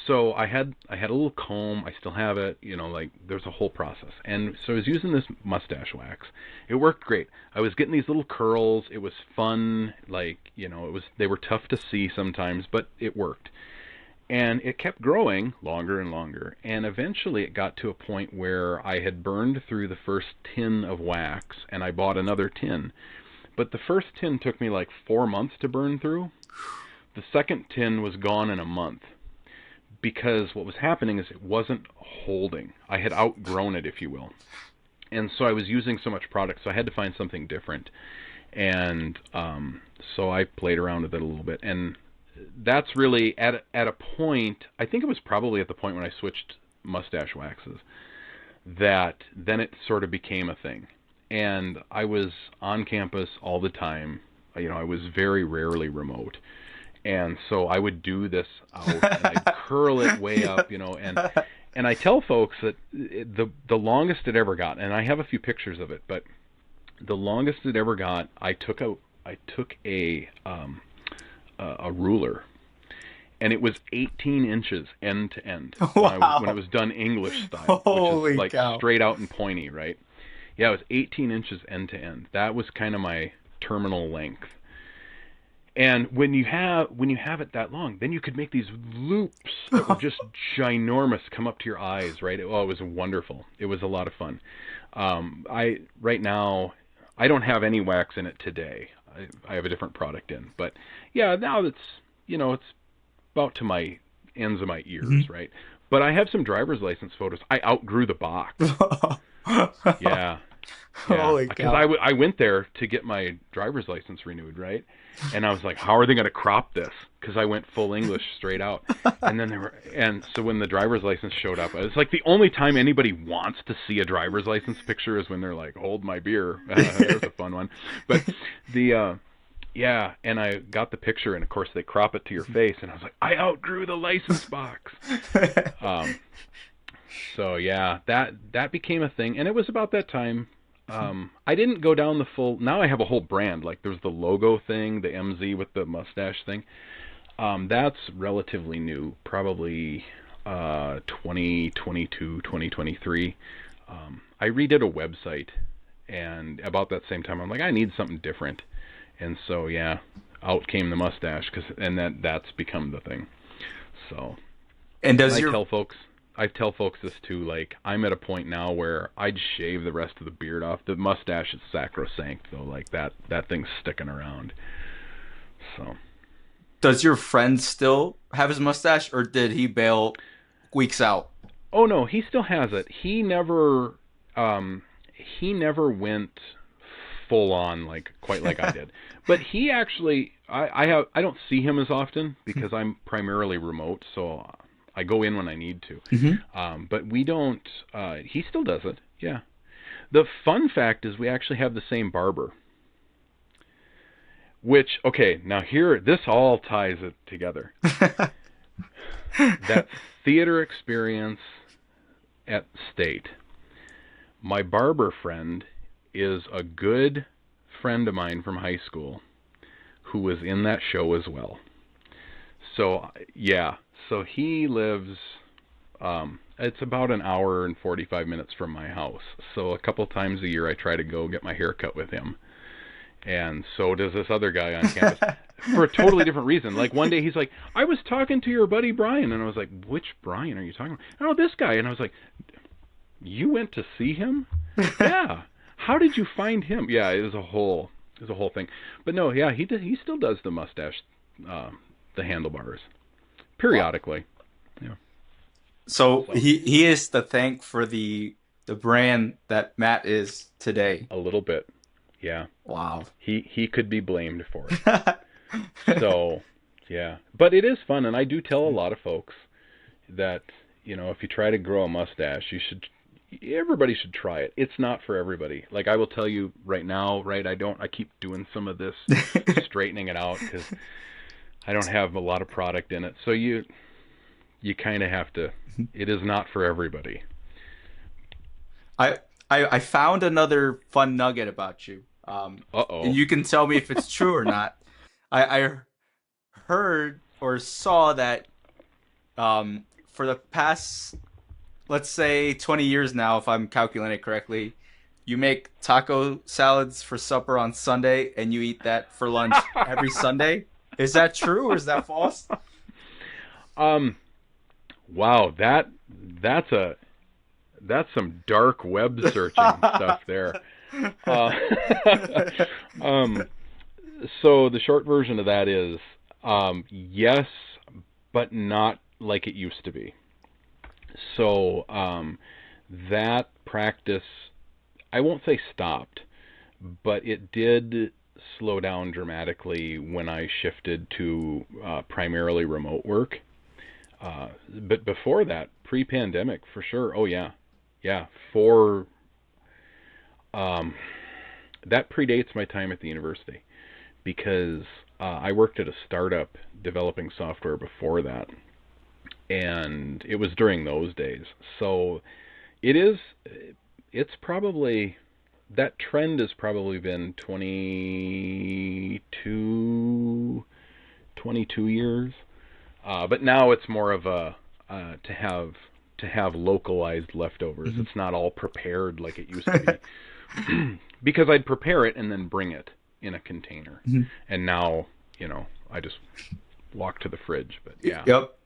so I had a little comb. I still have it. Like there's a whole process. And so I was using this mustache wax. It worked great. I was getting these little curls. It was fun. Like they were tough to see sometimes, but it worked. And it kept growing longer and longer. And eventually it got to a point where I had burned through the first tin of wax, and I bought another tin. But the first tin took me like 4 months to burn through. The second tin was gone in a month, because what was happening is it wasn't holding. I had outgrown it, if you will. And so I was using so much product, so I had to find something different. And so I played around with it a little bit. And that's really at a point, I think it was probably at the point when I switched mustache waxes, that then it sort of became a thing. And I was on campus all the time. I was very rarely remote. And so I would do this out, and I'd curl it way up, and I tell folks that the longest it ever got, and I have a few pictures of it, but the longest it ever got, I took a ruler, and it was 18 inches end to end when it Wow. was done English style, which is Holy like cow. straight out and pointy, right? Yeah, it was 18 inches end to end. That was kind of my terminal length. And when you have it that long, then you could make these loops that were just ginormous come up to your eyes, right? It was wonderful. It was a lot of fun. I right now I don't have any wax in it today. I have a different product in, but yeah, now it's about to my ends of my ears, right? But I have some driver's license photos. I outgrew the box. Yeah, yeah, Holy because cow. I went there to get my driver's license renewed, right? And I was like, how are they going to crop this? Because I went full English straight out. And so when the driver's license showed up, it's like the only time anybody wants to see a driver's license picture is when they're like, hold my beer. There's a fun one. But yeah, and I got the picture, and of course they crop it to your face, and I was like, I outgrew the license box. Um, so yeah, that became a thing, and it was about that time. I didn't go down the full. Now I have a whole brand. Like there's the logo thing, the MZ with the mustache thing. That's relatively new, probably 2022, 2023. I redid a website, and about that same time, I'm like, I need something different, and so yeah, out came the mustache, and that's become the thing. So. And And does I your tell folks, I tell folks this too. Like I'm at a point now where I'd shave the rest of the beard off. The mustache is sacrosanct, though. Like that thing's sticking around. So. does your friend still have his mustache, or did he bail weeks out? Oh no, he still has it. He never. he never went full on like quite like I did. But he actually, I don't see him as often because I'm primarily remote, so I go in when I need to. Mm-hmm. But we don't. He still does it. Yeah. The fun fact is we actually have the same barber. Which, okay, now here, this all ties it together. That theater experience at State. My barber friend is a good friend of mine from high school who was in that show as well. So, yeah. So he lives, it's about an hour and 45 minutes from my house. So a couple times a year I try to go get my hair cut with him. And so does this other guy on campus for a totally different reason. Like one day he's like, I was talking to your buddy Brian. And I was like, which Brian are you talking about? Oh, this guy. And I was like, you went to see him? Yeah. How did you find him? Yeah, it was a whole thing. But no, yeah, he still does the mustache, the handlebars Wow. periodically. Yeah. So So he is the thank for the brand that Matt is today. a little bit. Yeah. Wow. He could be blamed for it. So, yeah. But it is fun, and I do tell a lot of folks that, if you try to grow a mustache, everybody should try it. It's not for everybody. Like I will tell you right now, right, I keep doing some of this straightening it out because I don't have a lot of product in it. So you kind of have to, it is not for everybody. I, I found another fun nugget about you. And Uh-oh. you can tell me if it's true or not. I heard or saw that for the past, let's say, 20 years now, if I'm calculating it correctly, you make taco salads for supper on Sunday and you eat that for lunch every Sunday. Is that true or is that false? um wow, that's some dark web searching stuff there. Uh, um, so the short version of that is yes, but not like it used to be. So that practice, I won't say stopped, but it did slow down dramatically when I shifted to primarily remote work. But before that, pre-pandemic, for sure. Oh yeah, yeah. For um, that predates my time at the university because I worked at a startup developing software before that, and it was during those days. So it is, it's probably, that trend has probably been 22 years. But now it's more of a to have localized leftovers. Mhm. It's not all prepared like it used to be. Because I'd prepare it and then bring it in a container. Mhm. And now, I just walk to the fridge. But yeah. Yep.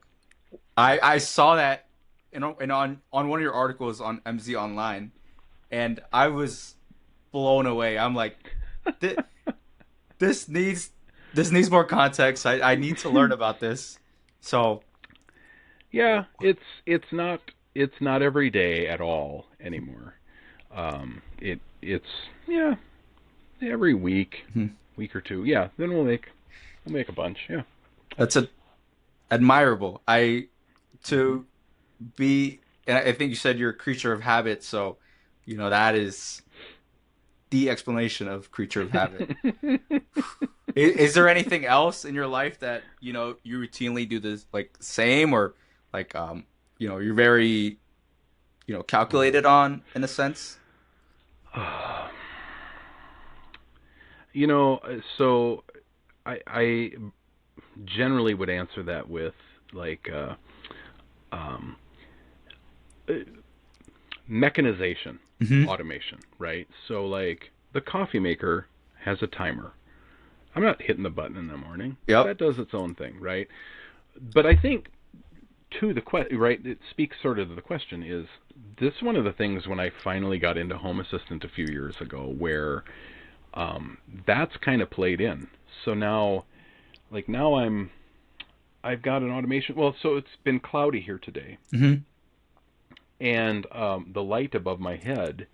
I saw that and on one of your articles on MZ Online, and I was blown away. I'm like, this, this needs this needs more context. I need to learn about this. So, Yeah, it's not every day at all anymore. It's yeah, every hmm, week or two. Yeah, then we'll make a bunch. Yeah. that's admirable. I to be, and I think you said you're a creature of habit. So, that is the explanation of creature of habit. Is there anything else in your life that you routinely do this like same or like you're very calculated on in a sense? You know, so I generally would answer that with like um, uh, mechanization, Hmm. automation, right? So like the coffee maker has a timer. I'm not hitting the button in the morning. Yep. That does its own thing, right? But I think to the question, right, it speaks sort of to the question is this one of the things when I finally got into Home Assistant a few years ago where that's kind of played in. So now, like now I've got an automation. Well, so it's been cloudy here today, Hmm. and the light above my head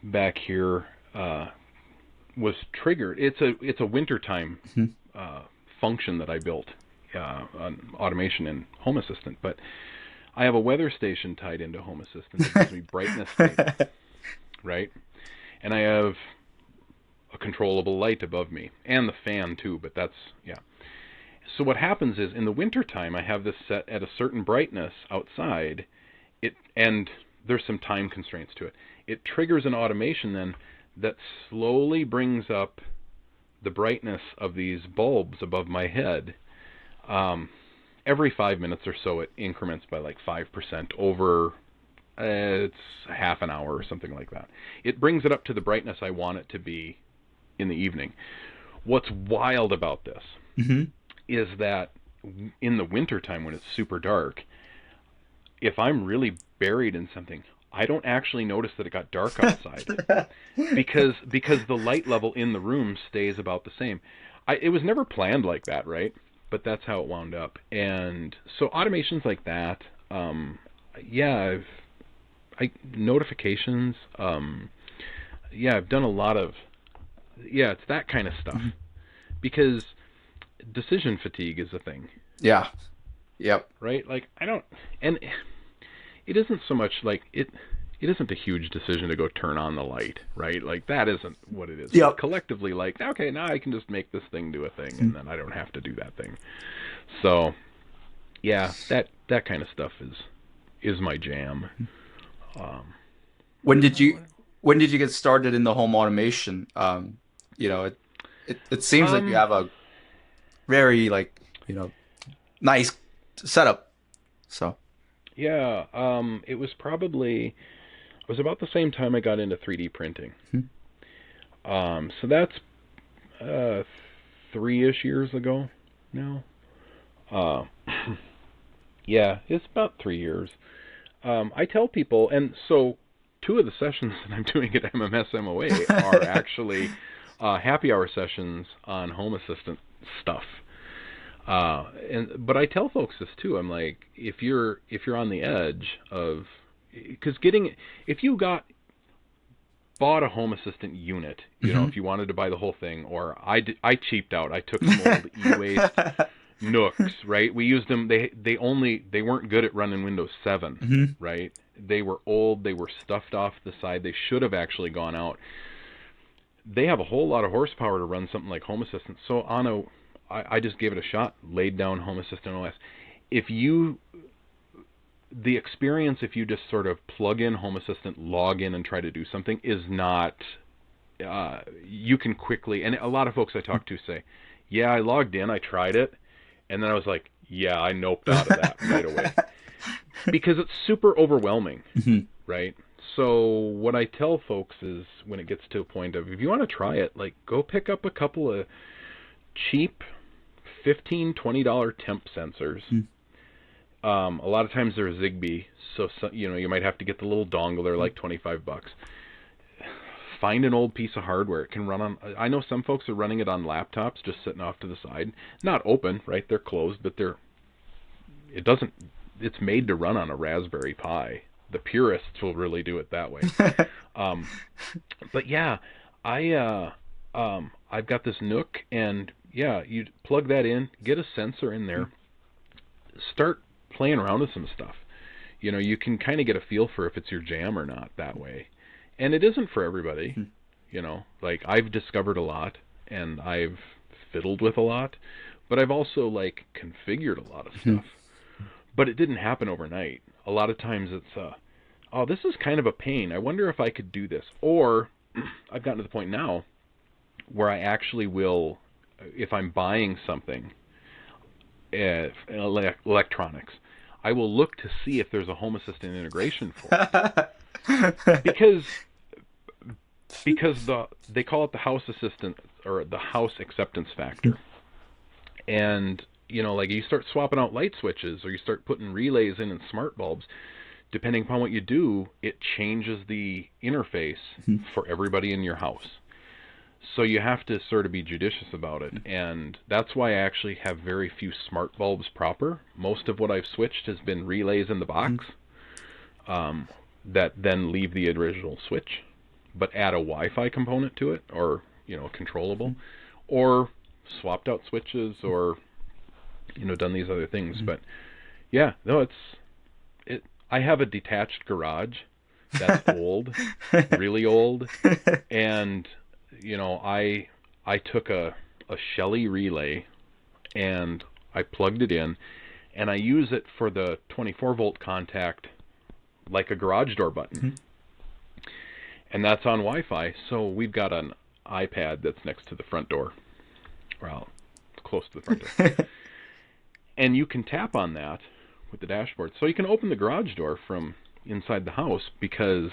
back here was triggered. It's a wintertime Mhm. function that I built, on automation in Home Assistant. But I have a weather station tied into Home Assistant that gives me brightness data, right? And I have a controllable light above me and the fan too. But that's yeah. So what happens is in the wintertime I have this set at a certain brightness outside. And there's some time constraints to it. It triggers an automation then that slowly brings up the brightness of these bulbs above my head. Every 5 minutes or so, it increments by like 5% over. It's half an hour or something like that. It brings it up to the brightness I want it to be in the evening. What's wild about this Mhm. is that in the wintertime when it's super dark, if I'm really buried in something, I don't actually notice that it got dark outside because the light level in the room stays about the same. It was never planned like that, right? But that's how it wound up. And so automations like that, yeah, notifications, yeah, I've done a lot of, yeah, it's that kind of stuff Mhm. because decision fatigue is a thing, Yeah. Yep. right? Like I don't, and it isn't so much like it isn't a huge decision to go turn on the light, right? Like that isn't what it is. But Yep. collectively, like, okay, now I can just make this thing do a thing, Mhm. and then I don't have to do that thing. So yeah, that kind of stuff is my jam. Um, When what did else? you when did you get started in the home automation? You know, it seems like you Um, have a very like, you know, nice setup. So, yeah, it was probably it was about the same time I got into 3D printing. mhm. So that's uh 3-ish years ago now. Uh, yeah, it's about 3 years. I tell people, and so two of the sessions that I'm doing at MMSMOA are actually happy hour sessions on Home Assistant stuff. But I tell folks this too. I'm like, if you're on the edge of, because getting if you bought a Home Assistant unit, Mhm. if you wanted to buy the whole thing, or I cheaped out. I took some old e-waste Nooks, right? We used them. They weren't good at running Windows 7, Mhm. right? They were old. They were stuffed off the side. They should have actually gone out. They have a whole lot of horsepower to run something like Home Assistant. So I just gave it a shot. Laid down Home Assistant OS. If you the experience, if you just sort of plug in Home Assistant, log in, and try to do something, is not. You can quickly, and a lot of folks I talk to say, "Yeah, I logged in, I tried it, and then I was like, yeah, I noped out of that right away because it's super overwhelming, Mhm. right?" So what I tell folks is when it gets to a point of if you want to try it, like go pick up a couple of cheap $15-20 temp sensors. Mhm. A lot of times they're Zigbee, so you might have to get the little dongle. They're like $25. Find an old piece of hardware. It can run on. I know some folks are running it on laptops, just sitting off to the side, not open, right? They're closed, but it doesn't. It's made to run on a Raspberry Pi. The purists will really do it that way. Um, but yeah, I've got this Nook, and yeah, you plug that in, get a sensor in there, start playing around with some stuff. You can kind of get a feel for if it's your jam or not that way. And it isn't for everybody. Like I've discovered a lot and I've fiddled with a lot, but I've also like configured a lot of Mhm. stuff. But it didn't happen overnight. A lot of times it's oh, this is kind of a pain. I wonder if I could do this. Or I've gotten to the point now where I actually will, if I'm buying something, electronics, I will look to see if there's a Home Assistant integration for it because they call it the house assistant or the house acceptance factor. And like you start swapping out light switches or you start putting relays in and smart bulbs, depending upon what you do, it changes the interface Mhm. for everybody in your house. So you have to sort of be judicious about it. And that's why I actually have very few smart bulbs proper. Most of what I've switched has been relays in the Mhm. box, that then leave the original switch. but add a Wi-Fi component to it, or controllable, or swapped out switches, or done these other things. But yeah, no, it. I have a detached garage that's old, really old, and I took a Shelly relay and I plugged it in, and I use it for the 24-volt contact like a garage door button. And that's on Wi-Fi, so we've got an iPad that's next to the front door. Well, close to the front door. And you can tap on that with the dashboard. So you can open the garage door from inside the house because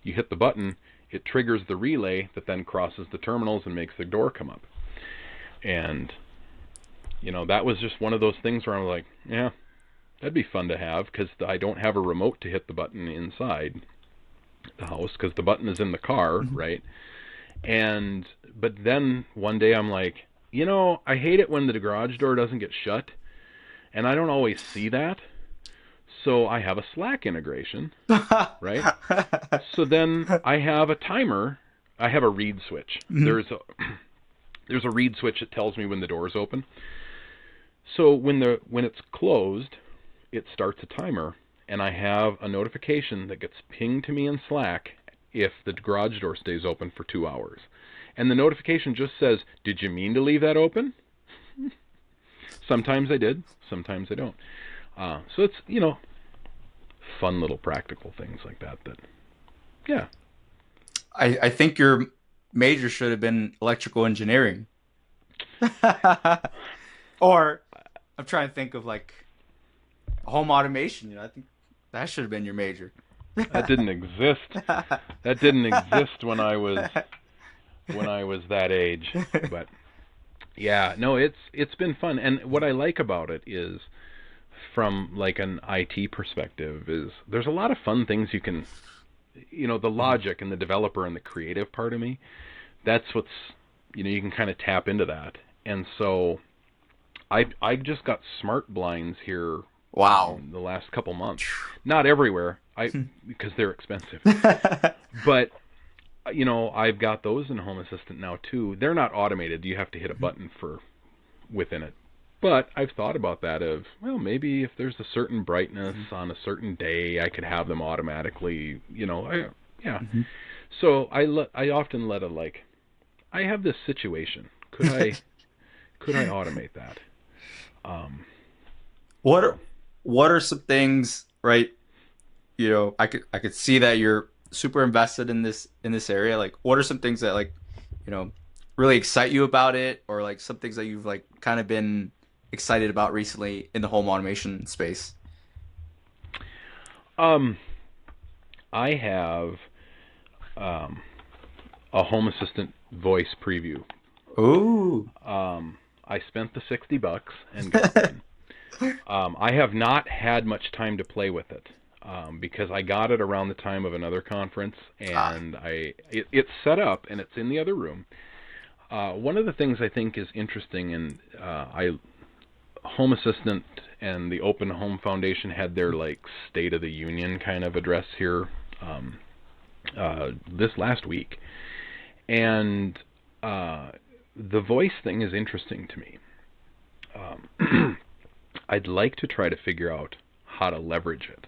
you hit the button, it triggers the relay that then crosses the terminals and makes the door come up. And, that was just one of those things where I'm like, yeah, that'd be fun to have, because I don't have a remote to hit the button inside the house because the button is in the car, right? But then one day I'm like, I hate it when the garage door doesn't get shut, and I don't always see that. So I have a Slack integration, right? So then I have a timer. I have a read switch. There's a read switch that tells me when the door is open. So when it's closed, it starts a timer, and I have a notification that gets pinged to me in Slack if the garage door stays open for 2 hours. And the notification just says, "Did you mean to leave that open?" Sometimes I did, sometimes I don't. So it's, fun little practical things like that, yeah. I think your major should have been electrical engineering. Or I'm trying to think of like home automation. I think that should have been your major. That didn't exist. That didn't exist when I was that age. But yeah, no, it's been fun. And what I like about it is, from like an IT perspective, is there's a lot of fun things you can, the logic and the developer and the creative part of me, that's what's, you can kind of tap into that. And so I just got smart blinds here. Wow. The last couple months. Not everywhere, because they're expensive. But I've got those in Home Assistant now too. They're not automated. You have to hit a button within it. But I've thought about that of, well, maybe if there's a certain brightness on a certain day, I could have them automatically, yeah. So I often let I have this situation. Could I automate that? What are some things, right? I could see that you're super invested in this area. Like, what are some things that really excite you about it, or like some things that you've like kind of been excited about recently in the home automation space? I have a Home Assistant voice preview. Ooh. I spent the $60 and got one. I have not had much time to play with it, because I got it around the time of another conference, and it's set up and it's in the other room. One of the things I think is interesting, and Home Assistant and the Open Home Foundation had their like State of the Union kind of address here this last week, and the voice thing is interesting to me. I'd like to try to figure out how to leverage it.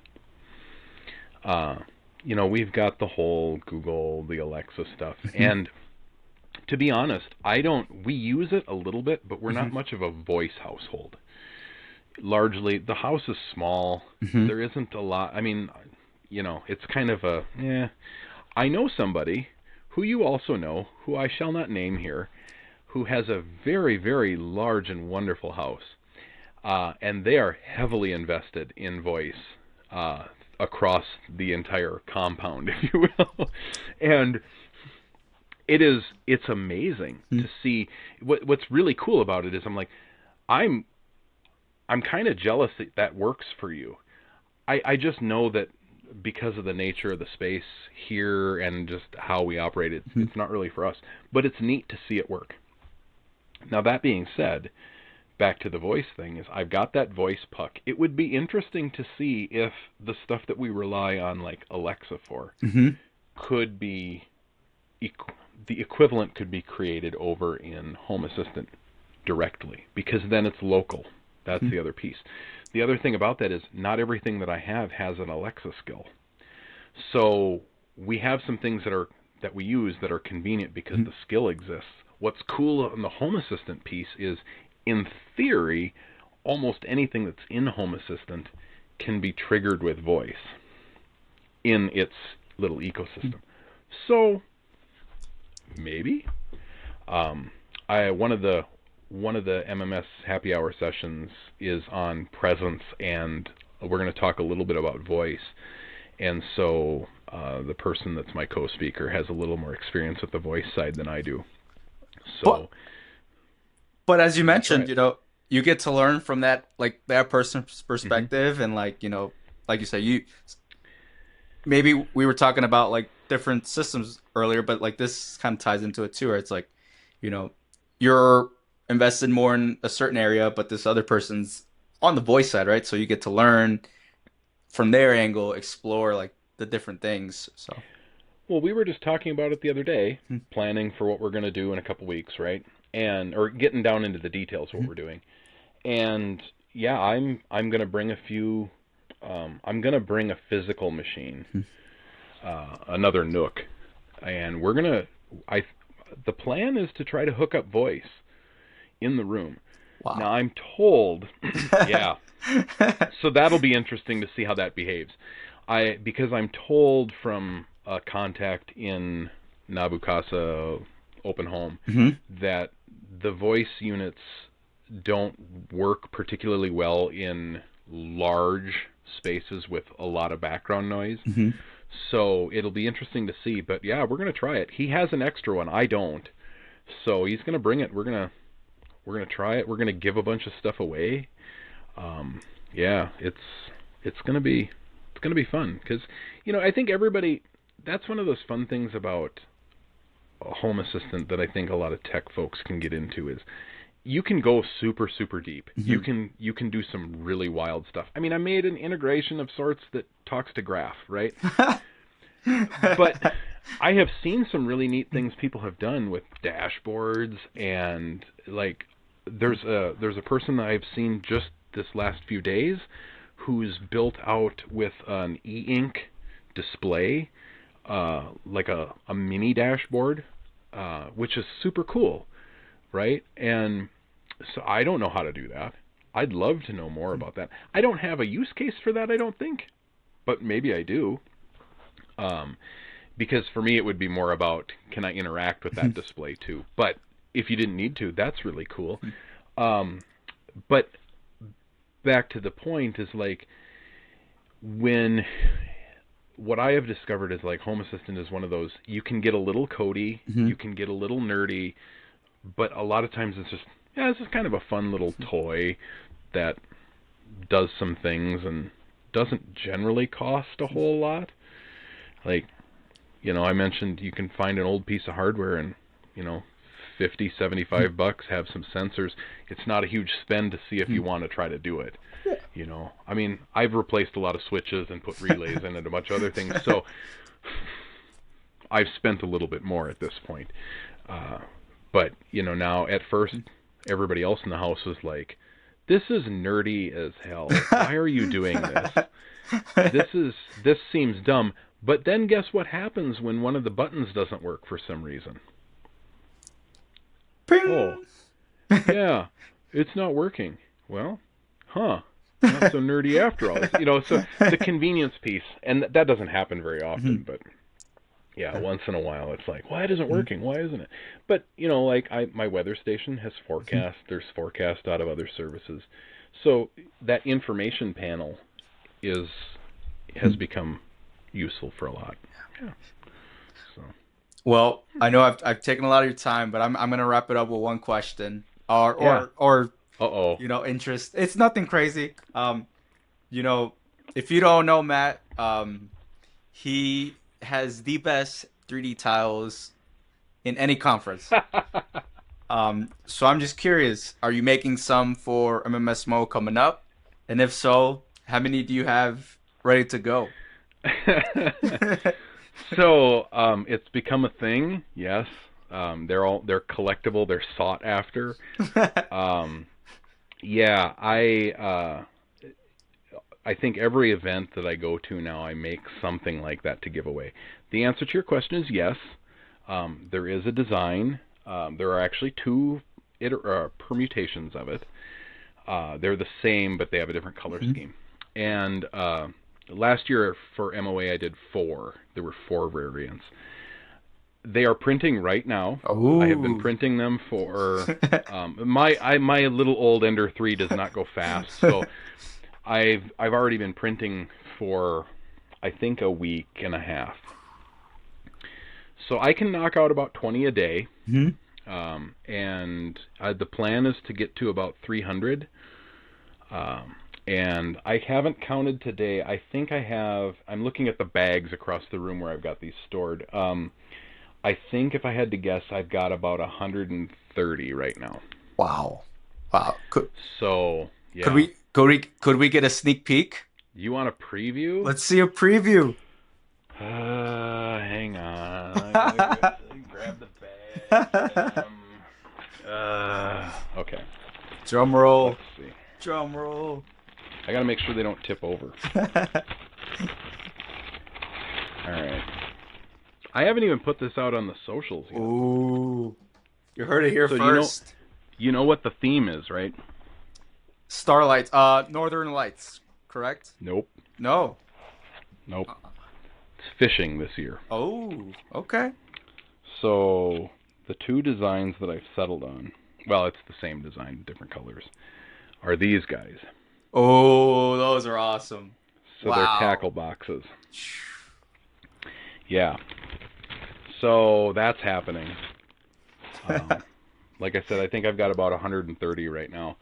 We've got the whole Google, the Alexa stuff, and to be honest, we use it a little bit, but we're not much of a voice household. Largely, the house is small. There isn't a lot. I mean, it's kind of I know somebody who you also know, who I shall not name here, who has a very, very large and wonderful house. And they are heavily invested in voice across the entire compound, if you will. And it's amazing to see. What's really cool about it is I'm kind of jealous that works for you. I just know that because of the nature of the space here and just how we operate it, it's not really for us. But it's neat to see it work. Now, that being said, back to the voice thing, is I've got that voice puck. It would be interesting to see if the stuff that we rely on, like Alexa for, could be the equivalent could be created over in Home Assistant directly, because then it's local. That's the other piece. The other thing about that is not everything that I have has an Alexa skill. So we have some things that we use that are convenient because the skill exists. What's cool on the Home Assistant piece is, in theory, almost anything that's in Home Assistant can be triggered with voice in its little ecosystem. So maybe I one of the MMS happy hour sessions is on presence, and we're going to talk a little bit about voice. And so the person that's my co-speaker has a little more experience with the voice side than I do. But So but as you we're going to try mentioned, it. you get to learn from that, like that person's Hmm. perspective, and like like you say, you maybe we were talking about like different systems earlier, but like this kind of ties into it too, where it's like, you know, you're invested more in a certain area, but this other person's on the voice side, right? So you get to learn from their angle, explore like the different things. So, Well, we were just talking about it the other day, planning for what we're going to do in a couple weeks, right? And or getting down into the details of what we're doing. And yeah, I'm going to bring a few. I'm going to bring a physical machine, another Nook, and we're gonna. I the plan is to try to hook up voice in the room. Now wow. I'm told, yeah. So that'll be interesting to see how that behaves. Because I'm told from a contact in Nabukasa Open Home Hmm. that the voice units don't work particularly well in large spaces with a lot of background noise. Hmm. So it'll be interesting to see. But yeah, we're gonna try it. He has an extra one. I don't. So he's gonna bring it. We're gonna try it. We're gonna give a bunch of stuff away. Yeah, it's gonna be fun because I think everybody. That's one of those fun things about a Home Assistant that I think a lot of tech folks can get into is you can go super super deep. Hmm. You can do some really wild stuff. I mean, I made an integration of sorts that talks to Graph, right? But I have seen some really neat things people have done with dashboards, and like there's a person that I've seen just this last few days who's built out with an e-ink display, like a mini dashboard, which is super cool, right? And so I don't know how to do that. I'd love to know more about that. I don't have a use case for that, I don't think, but maybe I do. Um, because for me, it would be more about can I interact with that display too. But if you didn't need to, that's really cool. Um, but back to the point is like when what I have discovered is like Home Assistant is one of those you can get a little codey, Hmm. you can get a little nerdy, but a lot of times it's just it's just kind of a fun little toy that does some things and doesn't generally cost a whole lot. Like I mentioned you can find an old piece of hardware and, you know, 50, 75 bucks, have some sensors. It's not a huge spend to see if you want to try to do it. I mean, I've replaced a lot of switches and put relays in and a bunch of other things, so I've spent a little bit more at this point. Uh, but, now at first, everybody else in the house was like, this is nerdy as hell. Why are you doing this? This seems dumb. But then guess what happens when one of the buttons doesn't work for some reason? Oh, Ping. yeah, it's not working. Well, huh? Not so nerdy after all. So the convenience piece, and that doesn't happen very often, but yeah, once in a while it's like, why isn't it working? Why isn't it? But like my weather station has forecast. There's forecast out of other services, so that information panel is has become useful for a lot. Yeah. So. Well, I know I've taken a lot of your time, but I'm gonna wrap it up with one question, or Yeah. Uh-oh. interest. It's nothing crazy. You know, if you don't know Matt, he has the best 3D tiles in any conference. So I'm just curious, are you making some for MMSMO coming up? And if so, how many do you have ready to go? So it's become a thing. Yes, they're collectible. They're sought after. Um, yeah, I think every event that I go to now, I make something like that to give away. The answer to your question is yes. There is a design. There are actually two permutations of it. They're the same, but they have a different color Mhm. scheme. And last year for MOA, I did four. There were four variants. They are printing right now. I have been Oh. printing them for my little old Ender 3 does not go fast, so I've already been printing for I think a week and a half. So I can knock out about 20 a day, Mhm. and the plan is to get to about 300. And I haven't counted today. I think I have. I'm looking at the bags across the room where I've got these stored. I think if I had to guess, I've got about 130 right now. Wow. Wow. So yeah, Could we get a sneak peek? you want a preview? Let's see a preview. Hang on. I gotta grab the bag. Okay. Drum Let's roll. see. Drum roll. I gotta make sure they don't tip over. All right. I haven't even put this out on the socials yet. Ooh. You heard it here So first. you know what the theme is, right? Starlights. Northern Lights. Correct? Nope. No. Nope. It's fishing this year. Oh. Okay. So the two designs that I've settled on, well, it's the same design, different colors, are these guys. Oh, those are awesome. So they're Wow. tackle boxes. Yeah. So that's happening. Um, like I said, I think I've got about 130 right now,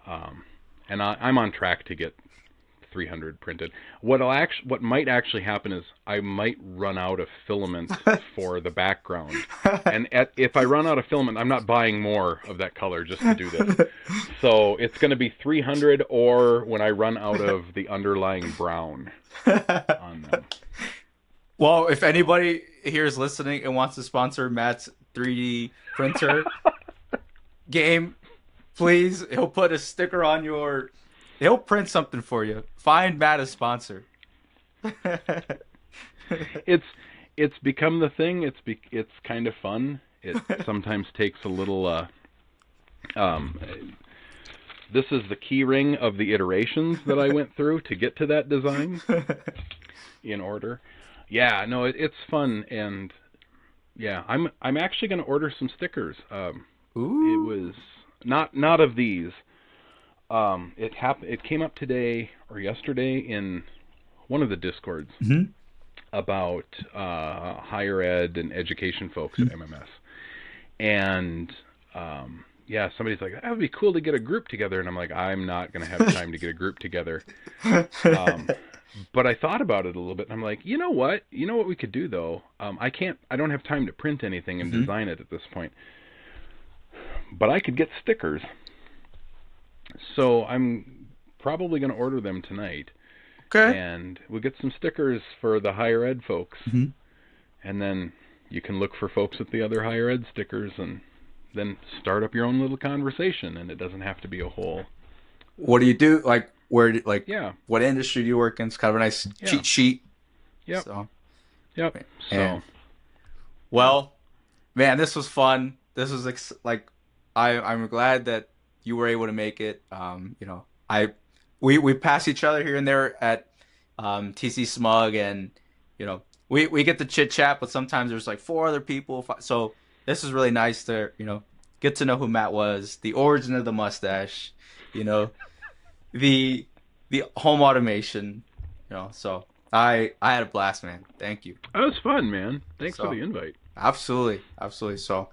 and I'm on track to get 300 printed. What might actually happen is I might run out of filament for the background, and if I run out of filament, I'm not buying more of that color just to do this. So it's going to be 300, or when I run out of the underlying brown on them. Well, if So. anybody here is listening and wants to sponsor Matt's 3D printer game, please, he'll put a sticker on your. He'll print something for you. Find Matt a sponsor. it's it's become the thing. It's kind of fun. It sometimes takes a little. Um, this is the key ring of the iterations that I went through to get to that design in order. Yeah, no, it's fun, and yeah, I'm actually going to order some stickers. It Ooh. was not of these. It came up today or yesterday in one of the discords Mhm. about higher ed and education folks at Mhm. MMS. And yeah, somebody's like, that would be cool to get a group together. And I'm like, I'm not going to have time to get a group together. Um, but I thought about it a little bit. And I'm like, you know what? You know what we could do, though? I don't have time to print anything and Mhm. design it at this point. But I could get stickers. So I'm probably going to order them tonight. Okay. And we'll get some stickers for the higher ed folks. Mhm. And then you can look for folks with the other higher ed stickers and then start up your own little conversation, and it doesn't have to be a whole. What do you do? Like, Yeah, what industry do you work in? It's kind of a nice yeah, cheat sheet. yep, So, yep. and So, yeah, well, man, this was fun. This was I'm glad that you were able to make it. We pass each other here and there at TC Smug, and we get to chit chat, but sometimes there's like four other people. So this is really nice to get to know who Matt was, the origin of the mustache, you know, the home automation, So I had a blast, man. Thank you. that was fun, man. Thanks for So the invite. absolutely, absolutely. So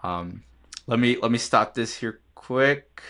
um, let me stop this here quick.